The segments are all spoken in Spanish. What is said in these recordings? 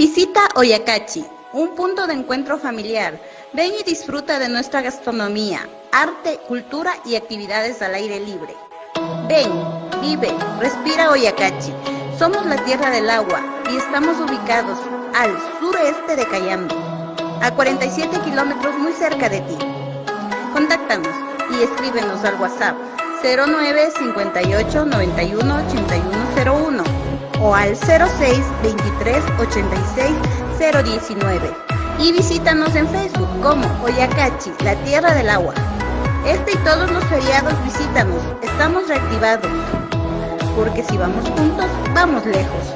Visita Oyacachi, un punto de encuentro familiar. Ven y disfruta de nuestra gastronomía, arte, cultura y actividades al aire libre. Ven, vive, respira Oyacachi. Somos la tierra del agua y estamos ubicados al sureste de Cayambe, a 47 kilómetros muy cerca de ti. Contáctanos y escríbenos al WhatsApp 09 58 91 8101 o al 06 23 86 019 y visítanos en Facebook como Oyacachi, la tierra del agua. Este y todos los feriados visítanos, estamos reactivados, porque si vamos juntos, vamos lejos.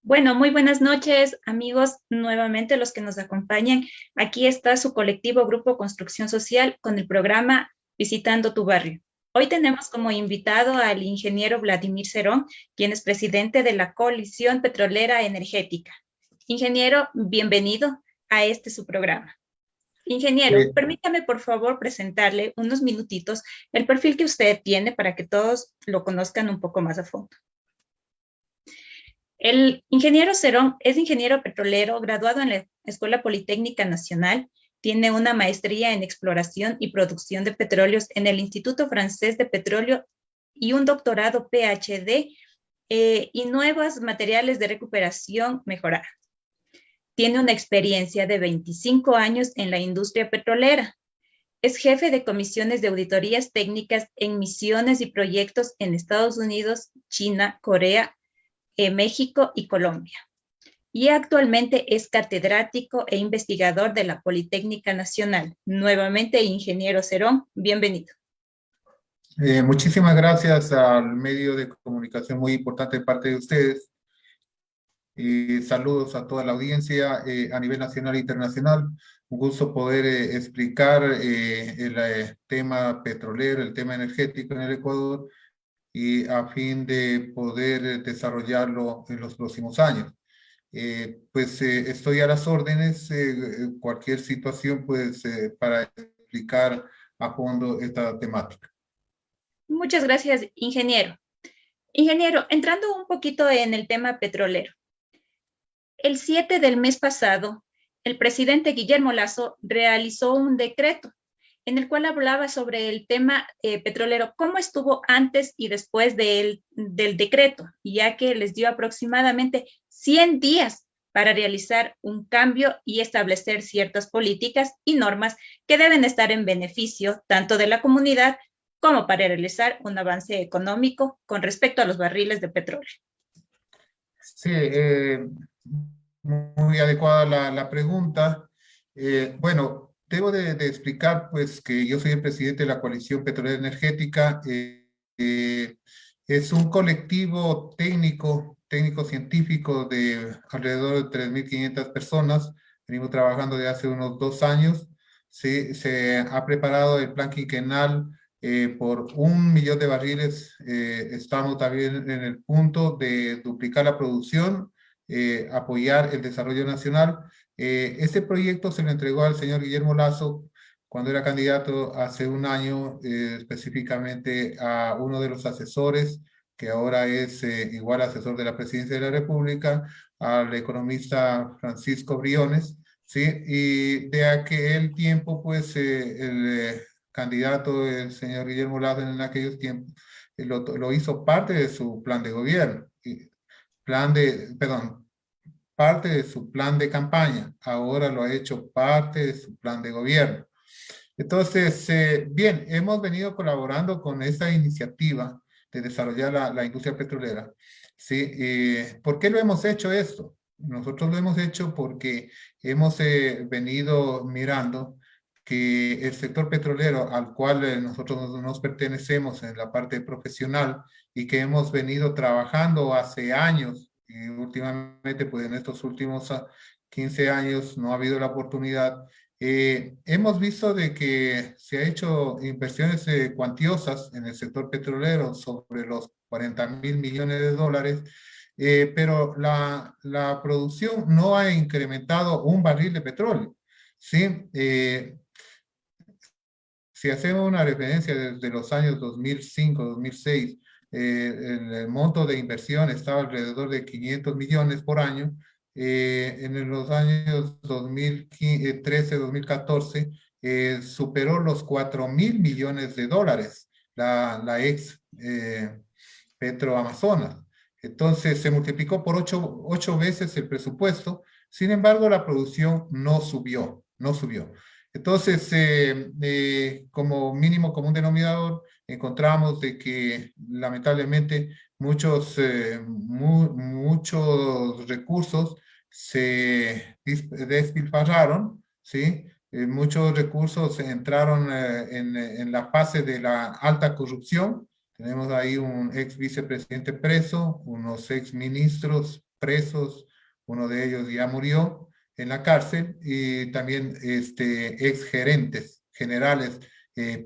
Bueno, muy buenas noches, amigos, nuevamente los que nos acompañan. Aquí está su colectivo Grupo Construcción Social con el programa Visitando tu Barrio. Hoy tenemos como invitado al ingeniero Vladimir Cerón, quien es presidente de la Coalición Petrolera Energética. Ingeniero, bienvenido a su programa. Ingeniero, permítame por favor presentarle unos minutitos el perfil que usted tiene para que todos lo conozcan un poco más a fondo. El ingeniero Cerón es ingeniero petrolero graduado en la Escuela Politécnica Nacional, tiene una maestría en exploración y producción de petróleos en el Instituto Francés de Petróleo y un doctorado PhD y nuevos materiales de recuperación mejorada. Tiene una experiencia de 25 años en la industria petrolera. Es jefe de comisiones de auditorías técnicas en misiones y proyectos en Estados Unidos, China, Corea, México y Colombia. Y actualmente es catedrático e investigador de la Politécnica Nacional. Nuevamente, ingeniero Cerón, bienvenido. Muchísimas gracias al medio de comunicación muy importante de parte de ustedes. Saludos a toda la audiencia a nivel nacional e internacional. Un gusto poder explicar el tema petrolero, el tema energético en el Ecuador, y a fin de poder desarrollarlo en los próximos años. Estoy a las órdenes, cualquier situación, para explicar a fondo esta temática. Muchas gracias, ingeniero. Ingeniero, entrando un poquito en el tema petrolero. El 7 del mes pasado, el presidente Guillermo Lasso realizó un decreto en el cual hablaba sobre el tema petrolero, cómo estuvo antes y después del decreto, ya que les dio aproximadamente 100 días para realizar un cambio y establecer ciertas políticas y normas que deben estar en beneficio tanto de la comunidad como para realizar un avance económico con respecto a los barriles de petróleo. Sí, muy adecuada la pregunta. Bueno, debo de explicar pues que yo soy el presidente de la Coalición Petrolera Energética. Es un colectivo técnico-científico de alrededor de 3.500 personas. Venimos trabajando de hace unos 2 años. Se ha preparado el plan quinquenal por 1 millón de barriles. Estamos también en el punto de duplicar la producción, apoyar el desarrollo nacional. Este proyecto se le entregó al señor Guillermo Lasso cuando era candidato hace un año, específicamente a uno de los asesores, que ahora es igual asesor de la Presidencia de la República, al economista Francisco Briones, ¿sí? Y de aquel tiempo, pues, el candidato, el señor Guillermo Lasso, en aquellos tiempos, lo hizo parte de su plan de gobierno, parte de su plan de campaña, ahora lo ha hecho parte de su plan de gobierno. Entonces, bien, hemos venido colaborando con esta iniciativa de desarrollar la industria petrolera. ¿Sí? ¿Por qué lo hemos hecho esto? Nosotros lo hemos hecho porque hemos venido mirando que el sector petrolero al cual nosotros nos pertenecemos en la parte profesional y que hemos venido trabajando hace años, y últimamente, pues en estos últimos 15 años no ha habido la oportunidad. Hemos visto de que se ha hecho inversiones cuantiosas en el sector petrolero sobre los 40.000 millones de dólares, pero la producción no ha incrementado un barril de petróleo, ¿sí? Si hacemos una referencia desde los años 2005, 2006, el monto de inversión estaba alrededor de 500 millones por año. En los años 2013, 2014, superó los 4.000 millones de dólares la ex Petroamazonas. Entonces se multiplicó por 8 veces el presupuesto. Sin embargo, la producción no subió. Entonces, como mínimo común denominador, encontramos de que lamentablemente muchos recursos se despilfarraron, ¿sí? Muchos recursos entraron en la fase de la alta corrupción. Tenemos ahí un ex vicepresidente preso, unos ex ministros presos, uno de ellos ya murió en la cárcel, y también ex gerentes generales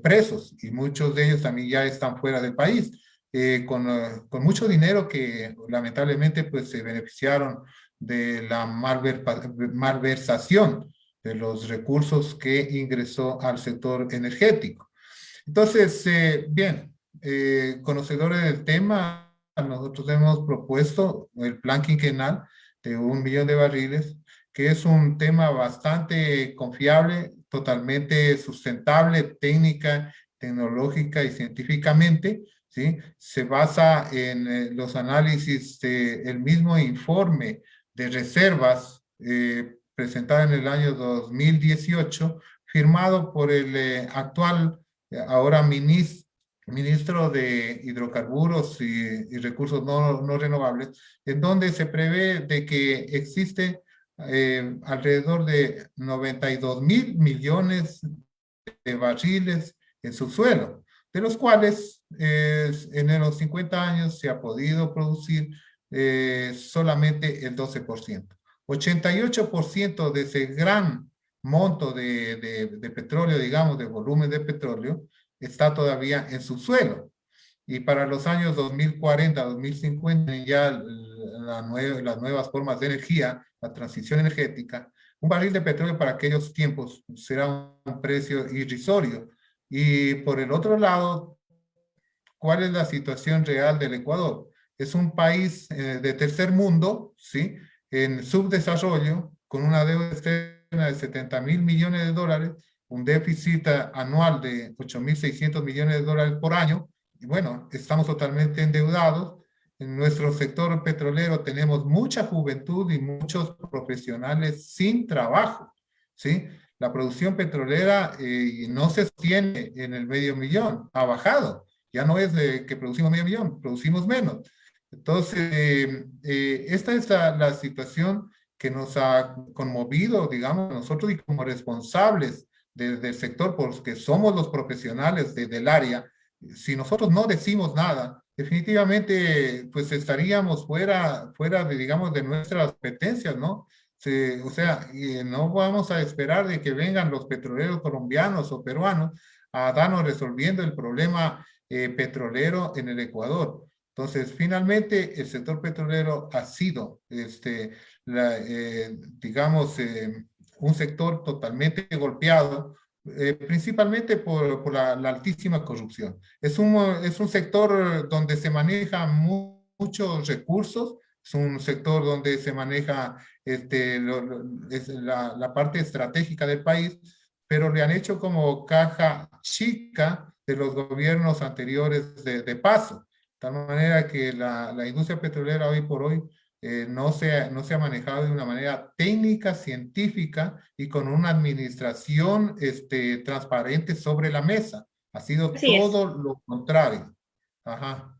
presos, y muchos de ellos también ya están fuera del país, con mucho dinero que lamentablemente pues se beneficiaron de la malversación de los recursos que ingresó al sector energético. Entonces, bien, conocedores del tema, nosotros hemos propuesto el plan quinquenal de 1 millón de barriles, que es un tema bastante confiable, totalmente sustentable, técnica, tecnológica y científicamente, ¿sí? Se basa en los análisis del mismo informe de reservas presentado en el año 2018, firmado por el actual, ahora ministro de Hidrocarburos y Recursos no renovables, en donde se prevé de que existe alrededor de 92.000 millones de barriles en subsuelo, de los cuales en los 50 años se ha podido producir solamente el 12%. 88% de ese gran monto de petróleo, digamos, de volumen de petróleo, está todavía en subsuelo. Y para los años 2040, 2050, ya las nuevas formas de energía, la transición energética, un barril de petróleo para aquellos tiempos será un precio irrisorio. Y por el otro lado, ¿cuál es la situación real del Ecuador? Es un país de tercer mundo, ¿sí? En subdesarrollo, con una deuda externa de 70.000 millones de dólares, un déficit anual de 8.600 millones de dólares por año. Y bueno, estamos totalmente endeudados. En nuestro sector petrolero tenemos mucha juventud y muchos profesionales sin trabajo, ¿sí? la producción petrolera no se sostiene en el medio millón, ha bajado. Ya no es que producimos medio millón, producimos menos. Entonces, esta es la situación que nos ha conmovido, digamos, nosotros y como responsables del sector, porque somos los profesionales del área. Si nosotros no decimos nada, definitivamente pues estaríamos fuera de, digamos, de nuestras competencias, ¿no? O sea, no vamos a esperar de que vengan los petroleros colombianos o peruanos a darnos resolviendo el problema petrolero en el Ecuador. Entonces, finalmente, el sector petrolero ha sido, digamos, un sector totalmente golpeado, principalmente por la altísima corrupción. Es un sector donde se manejan muchos recursos, es un sector donde se maneja es la parte estratégica del país, pero le han hecho como caja chica de los gobiernos anteriores de paso. De tal manera que la industria petrolera hoy por hoy no se ha manejado de una manera técnica, científica y con una administración transparente sobre la mesa. Ha sido Así es. todo lo contrario. Ajá.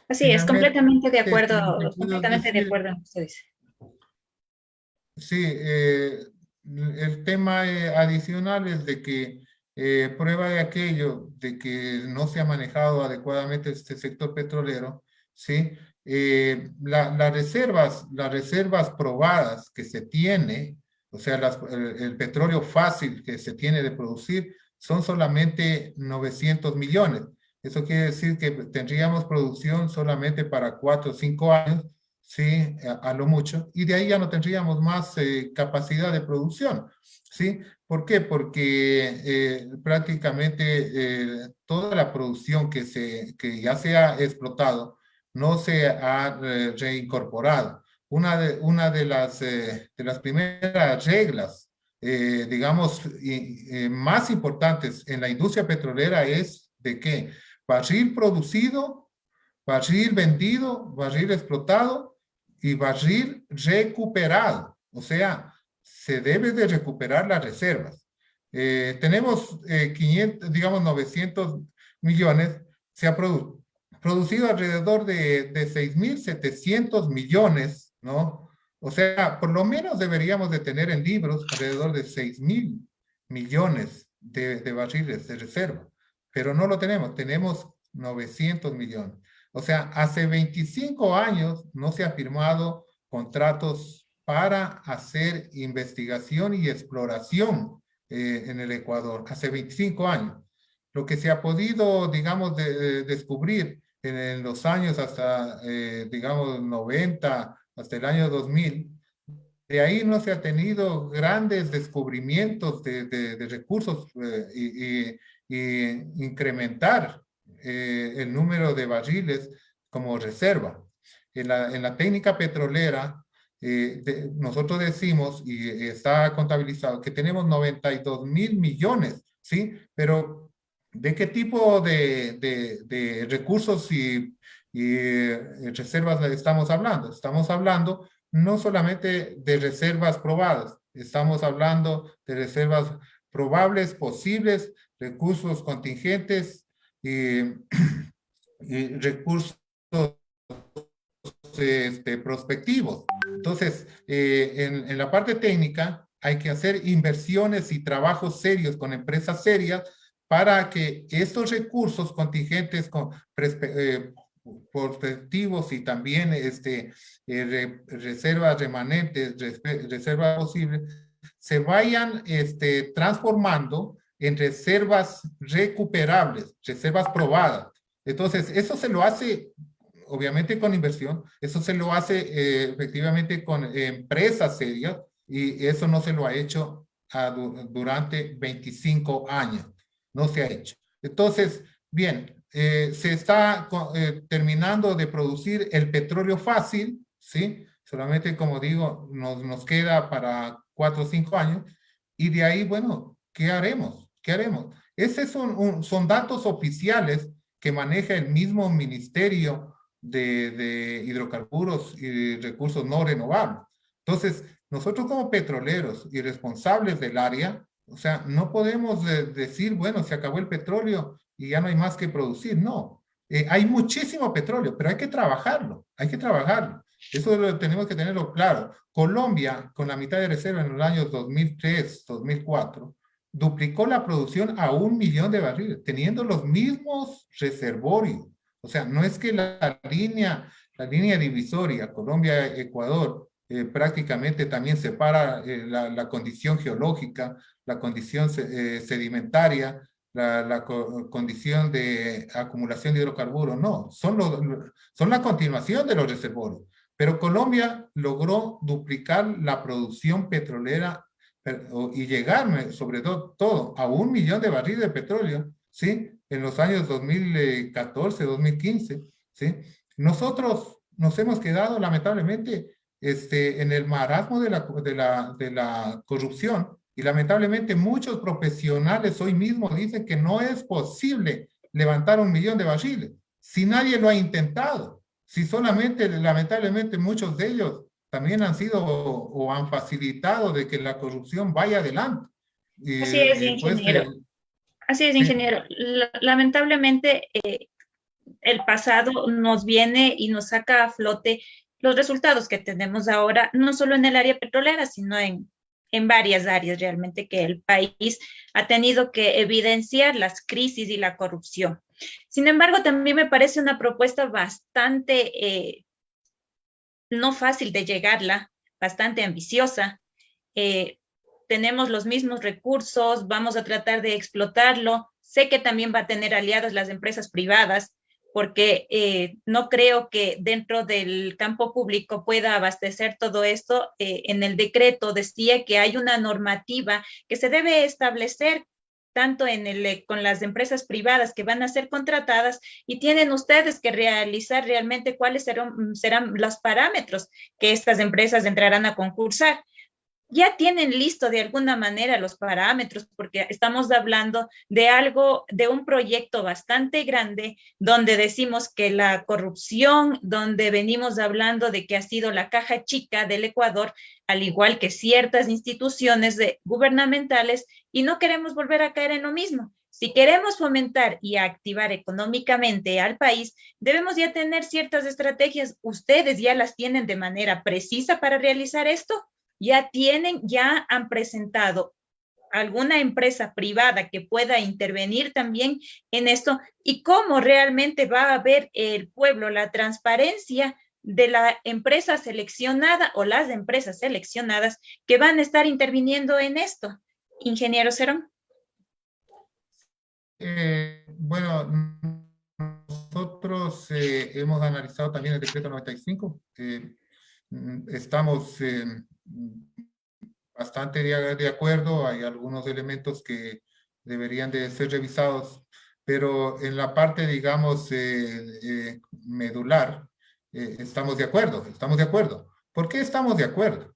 Así es, Finalmente, lo que puedo completamente de decir, acuerdo en lo que usted dice. sí, el tema adicional es de que prueba de aquello, de que no se ha manejado adecuadamente este sector petrolero, ¿sí? Las reservas probadas que se tiene, o sea, el petróleo fácil que se tiene de producir, son solamente 900 millones. Eso quiere decir que tendríamos producción solamente para 4 o 5 años, ¿sí? A lo mucho, y de ahí ya no tendríamos más capacidad de producción, ¿sí? ¿Por qué? Porque prácticamente toda la producción que ya se ha explotado no se ha reincorporado. Una de las primeras reglas, digamos, más importantes en la industria petrolera es de que barril producido, barril vendido, barril explotado y barril recuperado. O sea, se debe de recuperar las reservas. Tenemos 500, digamos 900 millones, se ha producido alrededor de 6.700 millones, ¿no? O sea, por lo menos deberíamos de tener en libros alrededor de 6.000 millones de barriles de reserva, pero no lo tenemos 900 millones. O sea, hace 25 años no se ha firmado contratos para hacer investigación y exploración en el Ecuador, hace 25 años. Lo que se ha podido, digamos, descubrir en los años hasta, digamos, 90, hasta el año 2000, de ahí no se ha tenido grandes descubrimientos de recursos y incrementar el número de barriles como reserva. En la técnica petrolera, nosotros decimos, y está contabilizado, que tenemos 92.000 millones, ¿sí? Pero ¿de qué tipo de recursos y reservas estamos hablando? Estamos hablando no solamente de reservas probadas, estamos hablando de reservas probables, posibles, recursos contingentes y recursos prospectivos. Entonces, en la parte técnica hay que hacer inversiones y trabajos serios con empresas serias para que estos recursos contingentes prospectivos y también reservas remanentes, reservas posibles, se vayan transformando en reservas recuperables, reservas probadas. Entonces, eso se lo hace obviamente con inversión, eso se lo hace efectivamente con empresas serias y eso no se lo ha hecho durante 25 años, no se ha hecho. Entonces, bien, se está terminando de producir el petróleo fácil, ¿sí? Solamente, como digo, nos queda para 4 o 5 años y de ahí, bueno, ¿qué haremos? ¿Qué haremos? Esos son datos oficiales que maneja el mismo Ministerio de Hidrocarburos y Recursos No Renovables. Entonces, nosotros como petroleros y responsables del área, O sea, no podemos decir, bueno, se acabó el petróleo y ya no hay más que producir. No, hay muchísimo petróleo, pero hay que trabajarlo, hay que trabajarlo. Eso tenemos que tenerlo claro. Colombia, con la mitad de reserva en los años 2003, 2004, duplicó la producción a 1 millón de barriles, teniendo los mismos reservorios. O sea, no es que la línea divisoria, Colombia-Ecuador, prácticamente también separa la condición geológica, la condición sedimentaria, condición de acumulación de hidrocarburos. No, son la continuación de los reservorios. Pero Colombia logró duplicar la producción petrolera y llegar, sobre todo, a 1 millón de barriles de petróleo, ¿sí? En los años 2014, 2015, ¿sí? Nosotros nos hemos quedado, lamentablemente, en el marasmo de la corrupción, y lamentablemente muchos profesionales hoy mismo dicen que no es posible levantar 1 millón de barriles, si nadie lo ha intentado, si solamente, lamentablemente, muchos de ellos también han sido o han facilitado de que la corrupción vaya adelante. Así es, Pues, ingeniero. Así es, sí. ingeniero. Lamentablemente, el pasado nos viene y nos saca a flote los resultados que tenemos ahora, no solo en el área petrolera, sino en varias áreas realmente que el país ha tenido que evidenciar las crisis y la corrupción. Sin embargo, también me parece una propuesta bastante no fácil de llegarla, bastante ambiciosa. Tenemos los mismos recursos, vamos a tratar de explotarlo. Sé que también va a tener aliadas las empresas privadas, porque no creo que dentro del campo público pueda abastecer todo esto. En el decreto decía que hay una normativa que se debe establecer tanto con las empresas privadas que van a ser contratadas, y tienen ustedes que realizar realmente cuáles serán los parámetros que estas empresas entrarán a concursar. Ya tienen listo de alguna manera los parámetros, porque estamos hablando de algo, de un proyecto bastante grande, donde decimos que la corrupción, donde venimos hablando de que ha sido la caja chica del Ecuador, al igual que ciertas instituciones gubernamentales, y no queremos volver a caer en lo mismo. Si queremos fomentar y activar económicamente al país, debemos ya tener ciertas estrategias. ¿Ustedes ya las tienen de manera precisa para realizar esto? Ya han presentado alguna empresa privada que pueda intervenir también en esto, y cómo realmente va a ver el pueblo la transparencia de la empresa seleccionada o las empresas seleccionadas que van a estar interviniendo en esto. Ingeniero Cerón. Bueno, nosotros hemos analizado también el decreto 95. Estamos bastante de acuerdo. Hay algunos elementos que deberían de ser revisados, pero en la parte, digamos, medular, estamos de acuerdo, estamos de acuerdo. ¿Por qué estamos de acuerdo?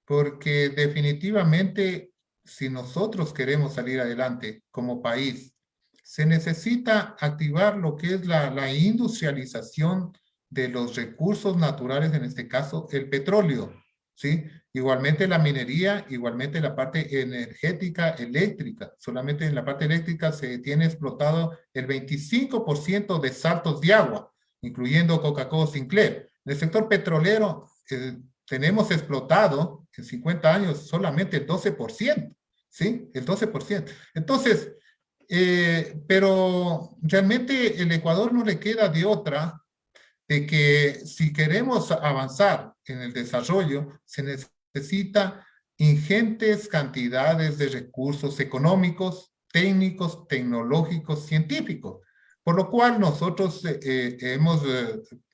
Porque definitivamente, si nosotros queremos salir adelante como país, se necesita activar lo que es la industrialización de los recursos naturales, en este caso el petróleo, ¿sí? Igualmente la minería, igualmente la parte energética, eléctrica. Solamente en la parte eléctrica se tiene explotado el 25% de saltos de agua, incluyendo Coca-Cola Sinclair. En el sector petrolero tenemos explotado en 50 años solamente el 12%, ¿sí? El 12%. Entonces, pero realmente el Ecuador no le queda de otra de que si queremos avanzar en el desarrollo, se necesita ingentes cantidades de recursos económicos, técnicos, tecnológicos, científicos. Por lo cual nosotros hemos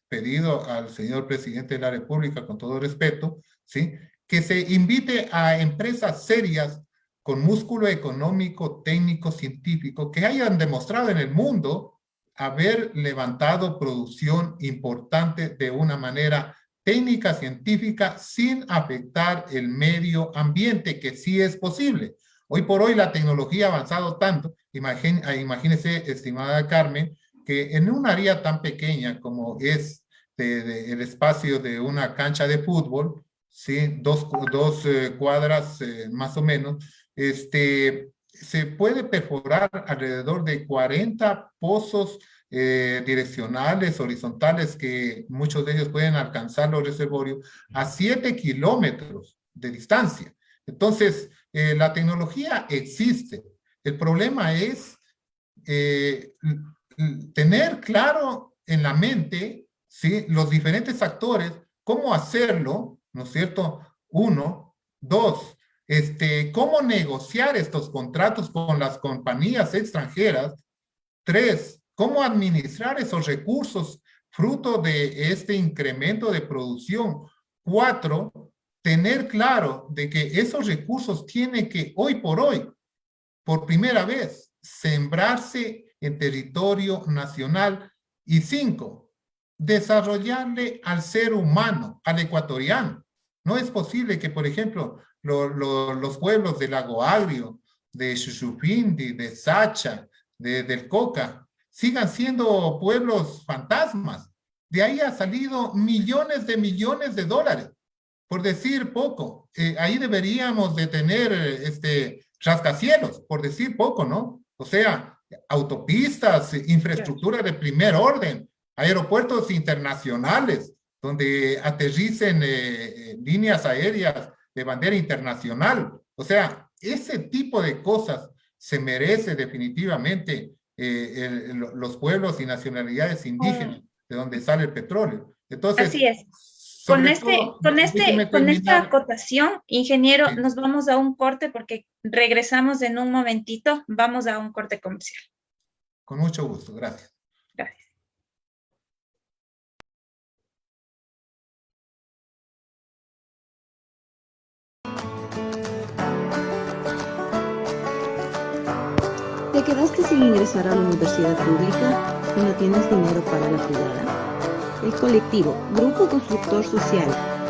pedido al señor presidente de la República, con todo respeto, ¿sí?, que se invite a empresas serias con músculo económico, técnico, científico, que hayan demostrado en el mundo haber levantado producción importante de una manera técnica, científica, sin afectar el medio ambiente, que sí es posible. Hoy por hoy la tecnología ha avanzado tanto, imagínese, estimada Carmen, que en un área tan pequeña como es el espacio de una cancha de fútbol, ¿sí? Dos cuadras más o menos, se puede perforar alrededor de 40 pozos direccionales, horizontales, que muchos de ellos pueden alcanzar los reservorios a 7 kilómetros de distancia. Entonces, la tecnología existe. El problema es tener claro en la mente, ¿sí?, los diferentes actores, cómo hacerlo, ¿no es cierto? Uno. Dos, cómo negociar estos contratos con las compañías extranjeras. Tres, cómo administrar esos recursos fruto de este incremento de producción. Cuatro, tener claro de que esos recursos tienen que, hoy por hoy, por primera vez, sembrarse en territorio nacional. Y cinco, desarrollarle al ser humano, al ecuatoriano. No es posible que, por ejemplo, los pueblos del Lago Agrio, de Xuxupindi, de Sacha, del Coca, sigan siendo pueblos fantasmas. De ahí ha salido millones de dólares, por decir poco. Ahí deberíamos de tener rascacielos, por decir poco, ¿no? O sea, autopistas, infraestructura de primer orden, aeropuertos internacionales, donde aterricen líneas aéreas de bandera internacional. O sea, ese tipo de cosas se merece definitivamente los pueblos y nacionalidades indígenas, de donde sale el petróleo. Entonces, Así es. sobre todo, déjeme Con esta terminar. acotación, ingeniero, Sí, nos vamos a un corte porque regresamos en un momentito. Vamos a un corte comercial. con mucho gusto, gracias. Gracias. ¿Te quedaste sin ingresar a la universidad pública y no tienes dinero para la privada? El colectivo Grupo Constructor Social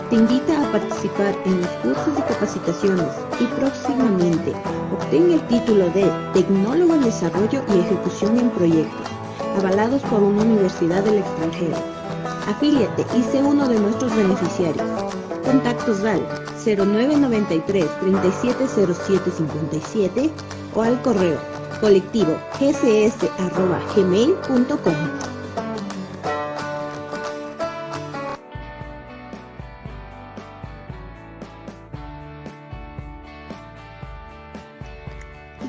te invita a participar en los cursos y capacitaciones y próximamente obtén el título de Tecnólogo en Desarrollo y Ejecución en Proyectos, avalados por una universidad del extranjero. Afíliate y sé uno de nuestros beneficiarios. Contactos al 0993 370757 o al correo colectivo gcs@gmail.com.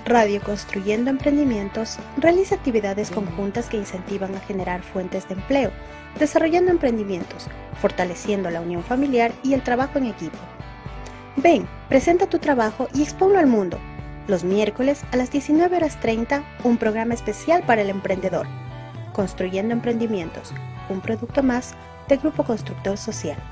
Radio Construyendo Emprendimientos realiza actividades conjuntas que incentivan a generar fuentes de empleo, desarrollando emprendimientos, fortaleciendo la unión familiar y el trabajo en equipo. Ven, presenta tu trabajo y expónlo al mundo. Los miércoles a las 19:30, un programa especial para el emprendedor. Construyendo Emprendimientos, un producto más del Grupo Constructor Social.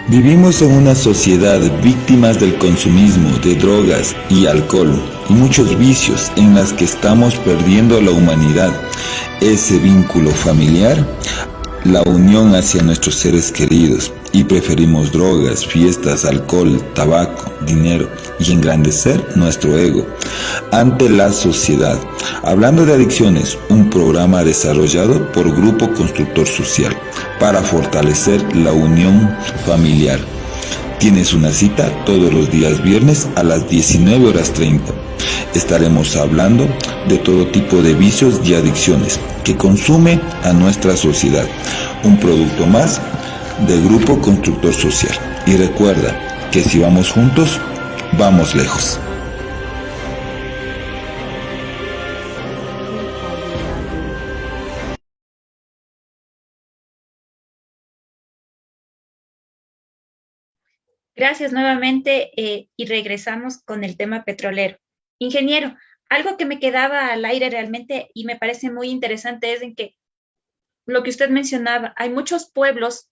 Vivimos en una sociedad víctimas del consumismo de drogas y alcohol y muchos vicios en las que estamos perdiendo la humanidad, ese vínculo familiar, la unión hacia nuestros seres queridos, y preferimos drogas, fiestas, alcohol, tabaco, dinero y engrandecer nuestro ego ante la sociedad. Hablando de adicciones, un programa desarrollado por Grupo Constructor Social para fortalecer la unión familiar. Tienes una cita todos los días viernes a las 19:30. Estaremos hablando de todo tipo de vicios y adicciones que consume a nuestra sociedad. Un producto más del Grupo Constructor Social. Y recuerda que si vamos juntos, vamos lejos. Gracias nuevamente y regresamos con el tema petrolero. Ingeniero, algo que me quedaba al aire realmente y me parece muy interesante es en que lo que usted mencionaba, hay muchos pueblos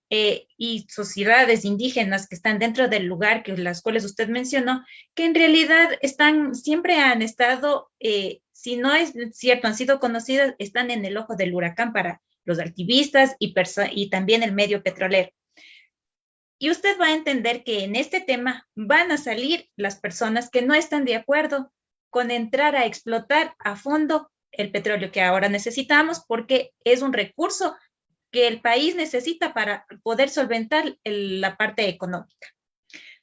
y sociedades indígenas que están dentro del lugar que las cuales usted mencionó, que en realidad siempre han estado, si no es cierto, han sido conocidas, están en el ojo del huracán para los activistas y también el medio petrolero. Y usted va a entender que en este tema van a salir las personas que no están de acuerdo con entrar a explotar a fondo el petróleo que ahora necesitamos, porque es un recurso que el país necesita para poder solventar la parte económica.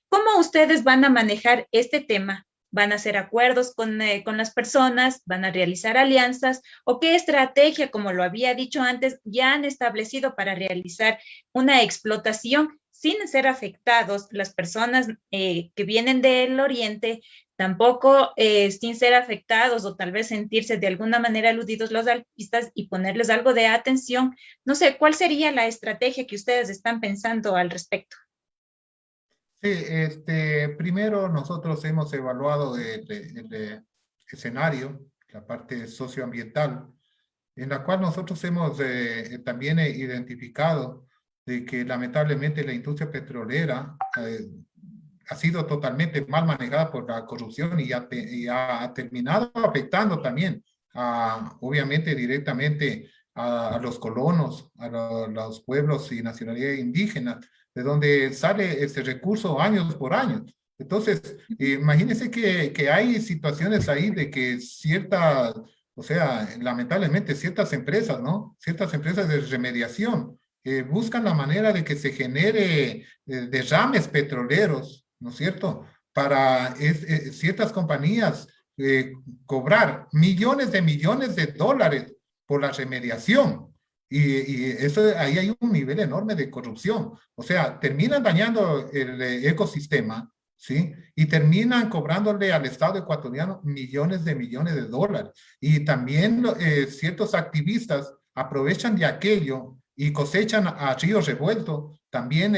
¿Cómo ustedes van a manejar este tema? ¿Van a hacer acuerdos con las personas? ¿Van a realizar alianzas? ¿O qué estrategia, como lo había dicho antes, ya han establecido para realizar una explotación sin ser afectados las personas que vienen del oriente, tampoco sin ser afectados o tal vez sentirse de alguna manera aludidos los alpistas y ponerles algo de atención? No sé, ¿cuál sería la estrategia que ustedes están pensando al respecto? Sí, primero nosotros hemos evaluado el escenario, la parte socioambiental, en la cual nosotros hemos también identificado de que lamentablemente la industria petrolera ha sido totalmente mal manejada por la corrupción y ha terminado afectando también, obviamente directamente a los colonos, a los pueblos y nacionalidades indígenas, de donde sale este recurso años por años. Entonces, imagínense que hay situaciones ahí de que o sea, lamentablemente ciertas empresas, ¿no? Ciertas empresas de remediación buscan la manera de que se genere derrames petroleros, ¿no es cierto? Para ciertas compañías cobrar millones de dólares por la remediación. Y eso, ahí hay un nivel enorme de corrupción. O sea, terminan dañando el ecosistema, ¿sí? Y terminan cobrándole al Estado ecuatoriano millones de dólares. Y también ciertos activistas aprovechan de aquello y cosechan a río revuelto también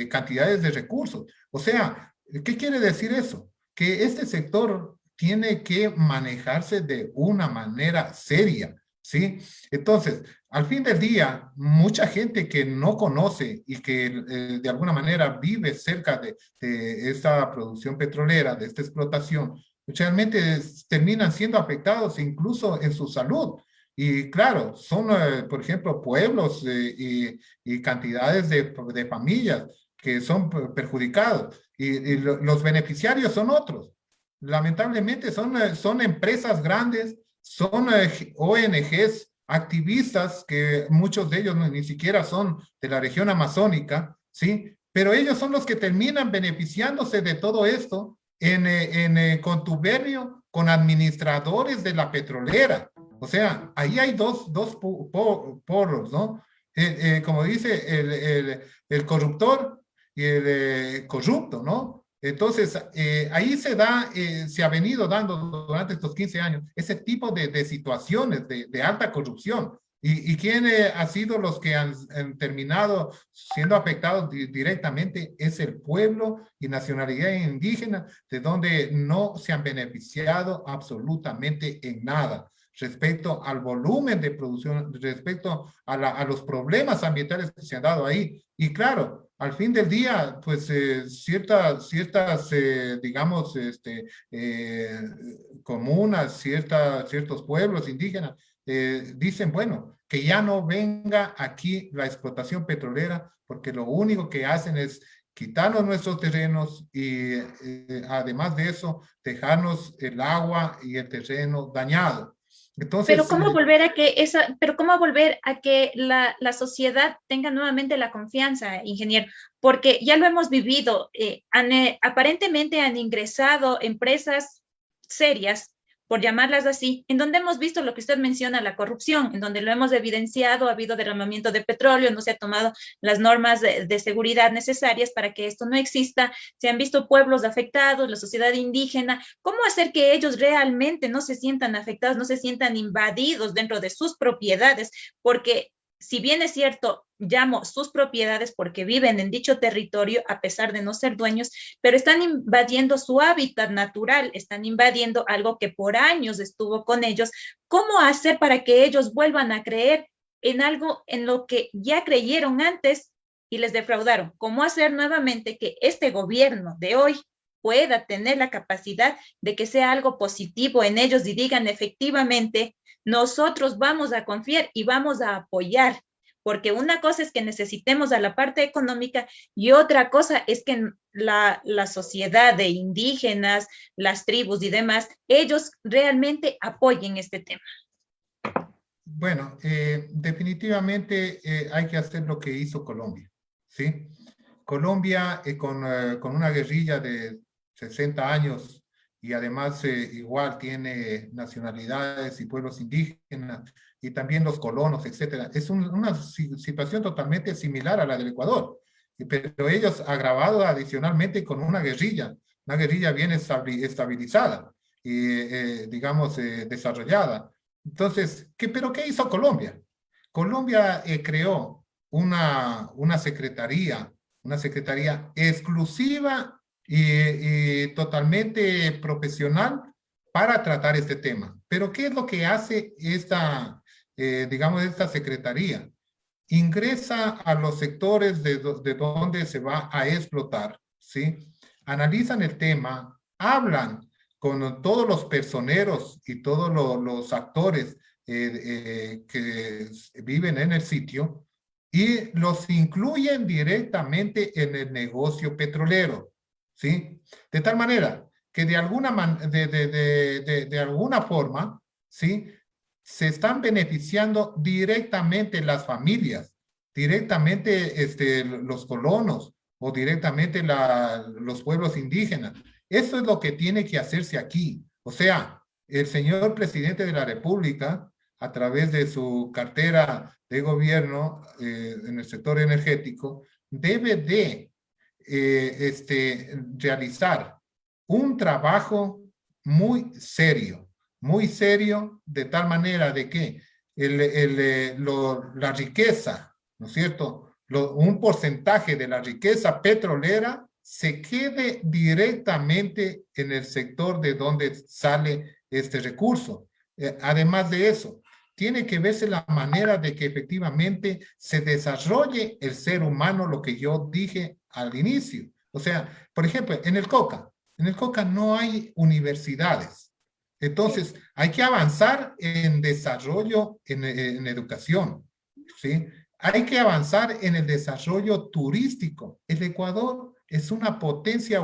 cantidades de recursos. O sea, ¿qué quiere decir eso? Que este sector tiene que manejarse de una manera seria, ¿sí? Entonces, al fin del día, mucha gente que no conoce y que de alguna manera vive cerca de esta producción petrolera, de esta explotación, realmente terminan siendo afectados incluso en su salud. Y claro, son, por ejemplo, pueblos y cantidades de familias que son perjudicados y los beneficiarios son otros. Lamentablemente son empresas grandes, son ONGs, activistas, que muchos de ellos ni siquiera son de la región amazónica, ¿sí? Pero ellos son los que terminan beneficiándose de todo esto en contubernio con administradores de la petrolera. O sea, ahí hay dos poros, ¿no? Como dice el corruptor y el corrupto, ¿no? Entonces, ahí se ha venido dando durante estos 15 años ese tipo de situaciones de alta corrupción. ¿Y quién ha sido los que han terminado siendo afectados directamente? Es el pueblo y nacionalidad indígena, de donde no se han beneficiado absolutamente en nada respecto al volumen de producción, respecto a los problemas ambientales que se han dado ahí. Y claro, al fin del día, pues ciertas digamos, comunas, ciertos pueblos indígenas dicen, bueno, que ya no venga aquí la explotación petrolera, porque lo único que hacen es quitarnos nuestros terrenos y además de eso, dejarnos el agua y el terreno dañado. Entonces, pero cómo volver a que la sociedad tenga nuevamente la confianza, ingeniero? Porque ya lo hemos vivido, aparentemente han ingresado empresas serias, por llamarlas así, en donde hemos visto lo que usted menciona, la corrupción, en donde lo hemos evidenciado, ha habido derramamiento de petróleo, no se han tomado las normas de seguridad necesarias para que esto no exista, se han visto pueblos afectados, la sociedad indígena. ¿Cómo hacer que ellos realmente no se sientan afectados, no se sientan invadidos dentro de sus propiedades? Porque si bien es cierto, llamo sus propiedades porque viven en dicho territorio a pesar de no ser dueños, pero están invadiendo su hábitat natural, están invadiendo algo que por años estuvo con ellos. ¿Cómo hacer para que ellos vuelvan a creer en algo en lo que ya creyeron antes y les defraudaron? ¿Cómo hacer nuevamente que este gobierno de hoy pueda tener la capacidad de que sea algo positivo en ellos y digan efectivamente, nosotros vamos a confiar y vamos a apoyar? porque una cosa es que necesitemos a la parte económica y otra cosa es que la sociedad de indígenas, las tribus y demás, ellos realmente apoyen este tema. Bueno, definitivamente hay que hacer lo que hizo Colombia, ¿sí? Colombia con una guerrilla de 60 años y además igual tiene nacionalidades y pueblos indígenas y también los colonos, etcétera. Es una situación totalmente similar a la del Ecuador, pero ellos agravado adicionalmente con una guerrilla bien estabilizada y digamos desarrollada. Entonces, ¿pero qué hizo Colombia? Colombia creó una secretaría exclusiva y totalmente profesional para tratar este tema. Pero ¿qué es lo que hace esta secretaría? Ingresa a los sectores de donde se va a explotar, ¿sí? Analizan el tema, hablan con todos los personeros y todos los actores que viven en el sitio y los incluyen directamente en el negocio petrolero, ¿sí? De tal manera que de alguna forma, ¿sí? Se están beneficiando directamente las familias, directamente los colonos o directamente los pueblos indígenas. Eso es lo que tiene que hacerse aquí. O sea, el señor presidente de la República, a través de su cartera de gobierno en el sector energético, debe de realizar un trabajo muy serio, de tal manera de que la riqueza, ¿no es cierto? Un porcentaje de la riqueza petrolera se quede directamente en el sector de donde sale este recurso. Además de eso, tiene que verse la manera de que efectivamente se desarrolle el ser humano, lo que yo dije al inicio. O sea, por ejemplo, en el Coca no hay universidades. Entonces, hay que avanzar en desarrollo, en educación, ¿sí? Hay que avanzar en el desarrollo turístico. El Ecuador es una potencia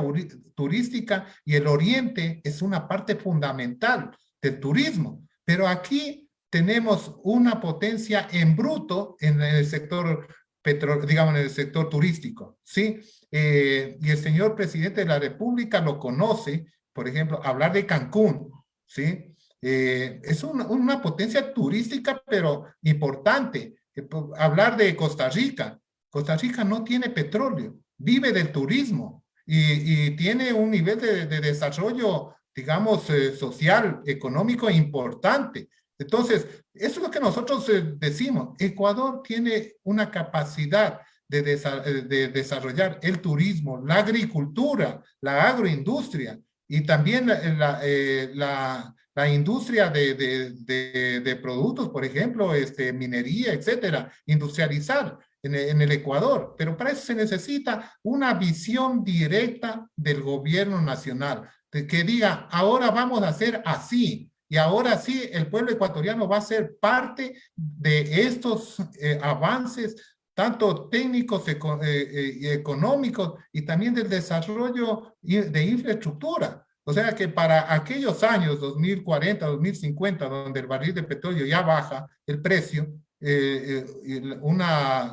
turística y el Oriente es una parte fundamental del turismo. Pero aquí tenemos una potencia en bruto en el sector en el sector turístico, ¿sí? Y el señor presidente de la República lo conoce, por ejemplo, hablar de Cancún, ¿sí? Es una potencia turística, pero importante. Hablar de Costa Rica no tiene petróleo, vive del turismo y tiene un nivel de desarrollo, digamos, social, económico importante. Entonces, eso es lo que nosotros decimos. Ecuador tiene una capacidad de desarrollar el turismo, la agricultura, la agroindustria y también la industria de productos, por ejemplo, minería, etcétera, industrializar en el Ecuador. Pero para eso se necesita una visión directa del gobierno nacional, de que diga, ahora vamos a hacer así. Y ahora sí, el pueblo ecuatoriano va a ser parte de estos avances, tanto técnicos y económicos, y también del desarrollo de infraestructura. O sea que para aquellos años, 2040, 2050, donde el barril de petróleo ya baja el precio,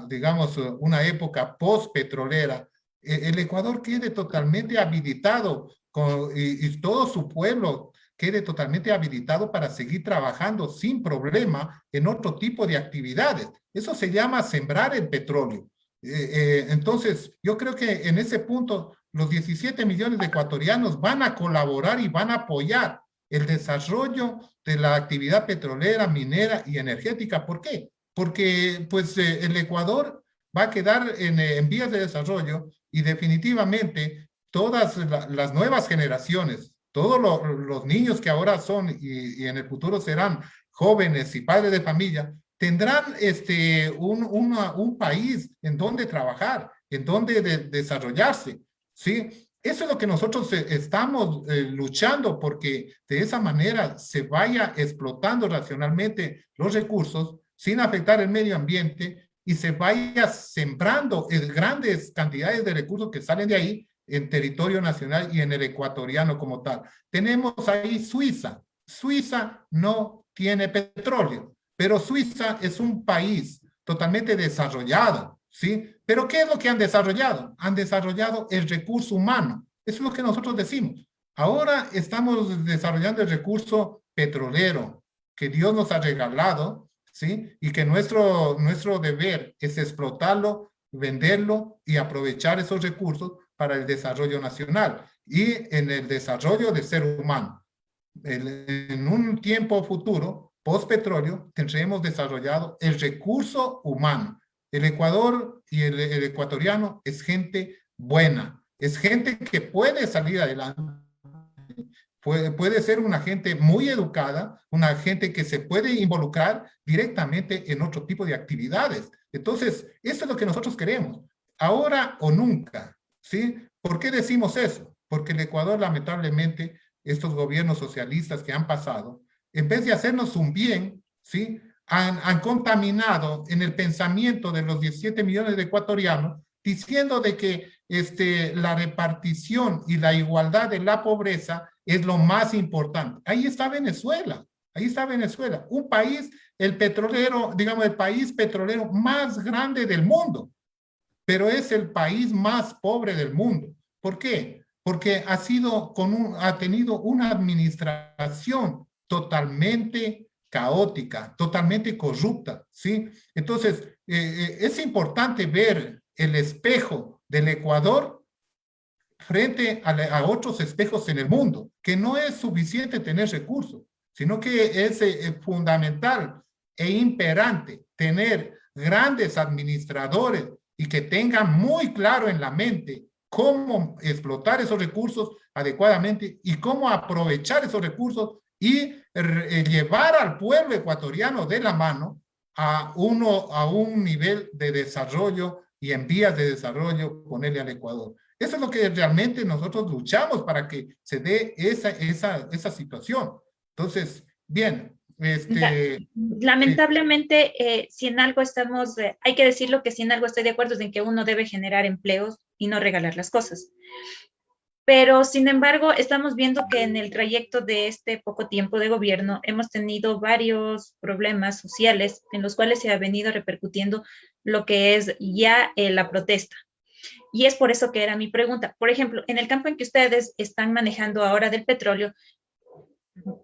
digamos, una época post-petrolera, el Ecuador quede totalmente habilitado y todo su pueblo quede totalmente habilitado para seguir trabajando sin problema en otro tipo de actividades. Eso se llama sembrar el petróleo. Entonces, yo creo que en ese punto los 17 millones de ecuatorianos van a colaborar y van a apoyar el desarrollo de la actividad petrolera, minera y energética. ¿Por qué? Porque pues, el Ecuador va a quedar en vías de desarrollo y definitivamente todas las nuevas generaciones, todos los niños que ahora son y en el futuro serán jóvenes y padres de familia, tendrán un país en donde trabajar, en donde desarrollarse, ¿sí? Eso es lo que nosotros estamos luchando, porque de esa manera se vaya explotando racionalmente los recursos sin afectar el medio ambiente y se vaya sembrando grandes cantidades de recursos que salen de ahí en territorio nacional y en el ecuatoriano como tal. Tenemos ahí Suiza. Suiza no tiene petróleo, pero Suiza es un país totalmente desarrollado, ¿sí? Pero ¿qué es lo que han desarrollado? Han desarrollado el recurso humano. Eso es lo que nosotros decimos. Ahora estamos desarrollando el recurso petrolero que Dios nos ha regalado, ¿sí? Y que nuestro deber es explotarlo, venderlo y aprovechar esos recursos para el desarrollo nacional y en el desarrollo del ser humano. En un tiempo futuro, post-petróleo, tendremos desarrollado el recurso humano. El Ecuador y el ecuatoriano es gente buena, es gente que puede salir adelante. Puede ser una gente muy educada, una gente que se puede involucrar directamente en otro tipo de actividades. Entonces, eso es lo que nosotros queremos, ahora o nunca, ¿sí? ¿Por qué decimos eso? Porque el Ecuador, lamentablemente, estos gobiernos socialistas que han pasado, en vez de hacernos un bien, ¿sí? Han contaminado en el pensamiento de los 17 millones de ecuatorianos, diciendo de que la repartición y la igualdad de la pobreza es lo más importante. Ahí está Venezuela, un país, el petrolero, digamos, el país petrolero más grande del mundo, pero es el país más pobre del mundo. ¿Por qué? Porque ha tenido una administración totalmente caótica, totalmente corrupta, ¿sí? Entonces, es importante ver el espejo del Ecuador frente a otros espejos en el mundo, que no es suficiente tener recursos, sino que es fundamental e imperante tener grandes administradores y que tengan muy claro en la mente cómo explotar esos recursos adecuadamente y cómo aprovechar esos recursos y llevar al pueblo ecuatoriano de la mano a un nivel de desarrollo y en vías de desarrollo ponerle al Ecuador. Eso es lo que realmente nosotros luchamos para que se dé esa situación. Entonces, bien. Lamentablemente, si en algo estamos, hay que decirlo que si en algo estoy de acuerdo es en que uno debe generar empleos y no regalar las cosas. Pero, sin embargo, estamos viendo que en el trayecto de este poco tiempo de gobierno hemos tenido varios problemas sociales en los cuales se ha venido repercutiendo lo que es ya la protesta. Y es por eso que era mi pregunta. Por ejemplo, en el campo en que ustedes están manejando ahora del petróleo,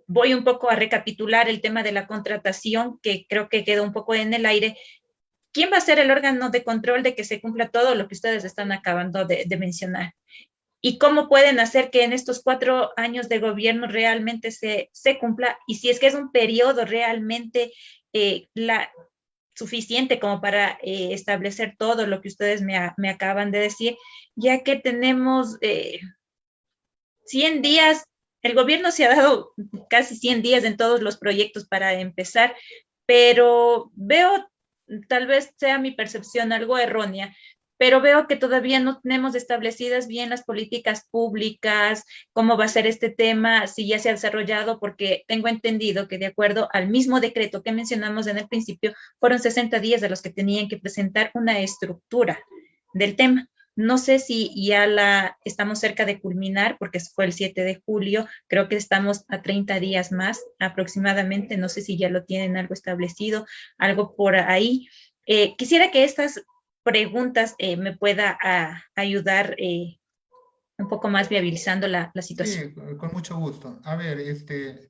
voy un poco a recapitular el tema de la contratación, que creo que quedó un poco en el aire. ¿Quién va a ser el órgano de control de que se cumpla todo lo que ustedes están acabando de mencionar? ¿Y cómo pueden hacer que en estos 4 años de gobierno realmente se cumpla? Y si es que es un periodo realmente suficiente como para establecer todo lo que ustedes me acaban de decir, ya que tenemos 100 días, el gobierno se ha dado casi 100 días en todos los proyectos para empezar, pero veo, tal vez sea mi percepción algo errónea, pero veo que todavía no tenemos establecidas bien las políticas públicas, cómo va a ser este tema, si ya se ha desarrollado, porque tengo entendido que de acuerdo al mismo decreto que mencionamos en el principio, fueron 60 días de los que tenían que presentar una estructura del tema. No sé si ya estamos cerca de culminar, porque fue el 7 de julio, creo que estamos a 30 días más aproximadamente, no sé si ya lo tienen algo establecido, algo por ahí. Quisiera que estas preguntas me pueda ayudar un poco más viabilizando la situación. Sí, con mucho gusto. A ver, este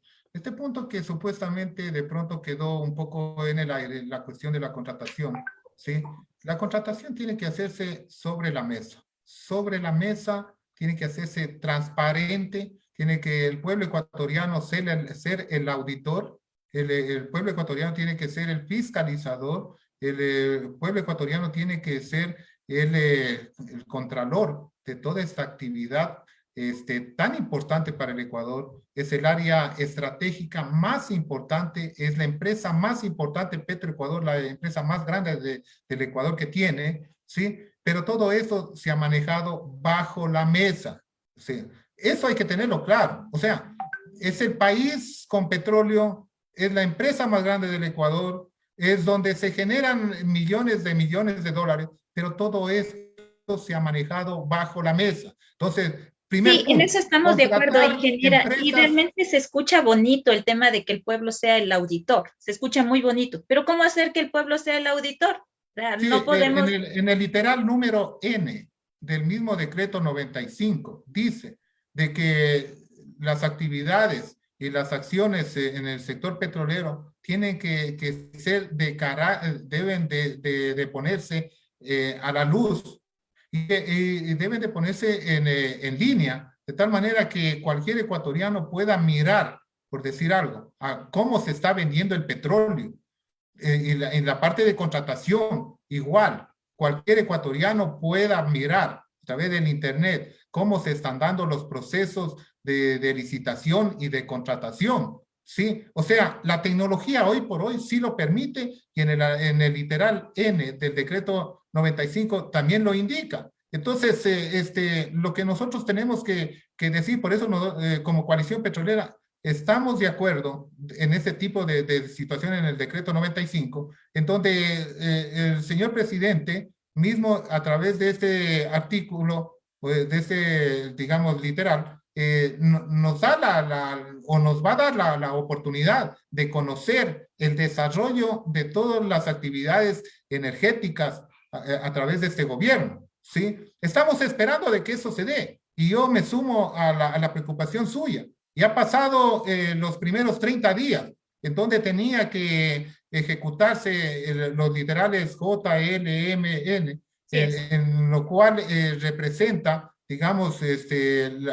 punto que supuestamente de pronto quedó un poco en el aire, la cuestión de la contratación, ¿sí? La contratación tiene que hacerse sobre la mesa. Sobre la mesa tiene que hacerse transparente, tiene que el pueblo ecuatoriano ser el auditor, el pueblo ecuatoriano tiene que ser el fiscalizador, el pueblo ecuatoriano tiene que ser el contralor de toda esta actividad tan importante para el Ecuador. Es el área estratégica más importante, es la empresa más importante, Petroecuador, la empresa más grande del Ecuador que tiene, ¿sí? Pero todo eso se ha manejado bajo la mesa, ¿sí? Eso hay que tenerlo claro. O sea, es el país con petróleo, es la empresa más grande del Ecuador, es donde se generan millones de dólares, pero todo esto se ha manejado bajo la mesa. Entonces, primer Sí, en punto, eso estamos de acuerdo, contratar ingeniera. Y empresas. realmente se escucha bonito el tema de que el pueblo sea el auditor. Se escucha muy bonito. Pero ¿cómo hacer que el pueblo sea el auditor? O sea, Sí, no podemos... en el literal número N del mismo decreto 95 dice de que las actividades y las acciones en el sector petrolero tienen que ser deben de ponerse a la luz y deben de ponerse en línea, de tal manera que cualquier ecuatoriano pueda mirar, por decir algo, a cómo se está vendiendo el petróleo. En la parte de contratación, igual, cualquier ecuatoriano pueda mirar a través del Internet cómo se están dando los procesos de licitación y de contratación, ¿sí? O sea, la tecnología hoy por hoy sí lo permite y en el literal N del decreto 95 también lo indica. Entonces, lo que nosotros tenemos que decir, por eso como Coalición Petrolera, estamos de acuerdo en ese tipo de situación en el decreto 95, en donde el señor presidente mismo a través de este artículo, de este, digamos, literal, nos da o nos va a dar la oportunidad de conocer el desarrollo de todas las actividades energéticas a través de este gobierno, ¿sí? Estamos esperando de que eso se dé, y yo me sumo a la preocupación suya. Y ha pasado los primeros 30 días, en donde tenía que ejecutarse los literales JLMN, en lo cual representa, digamos,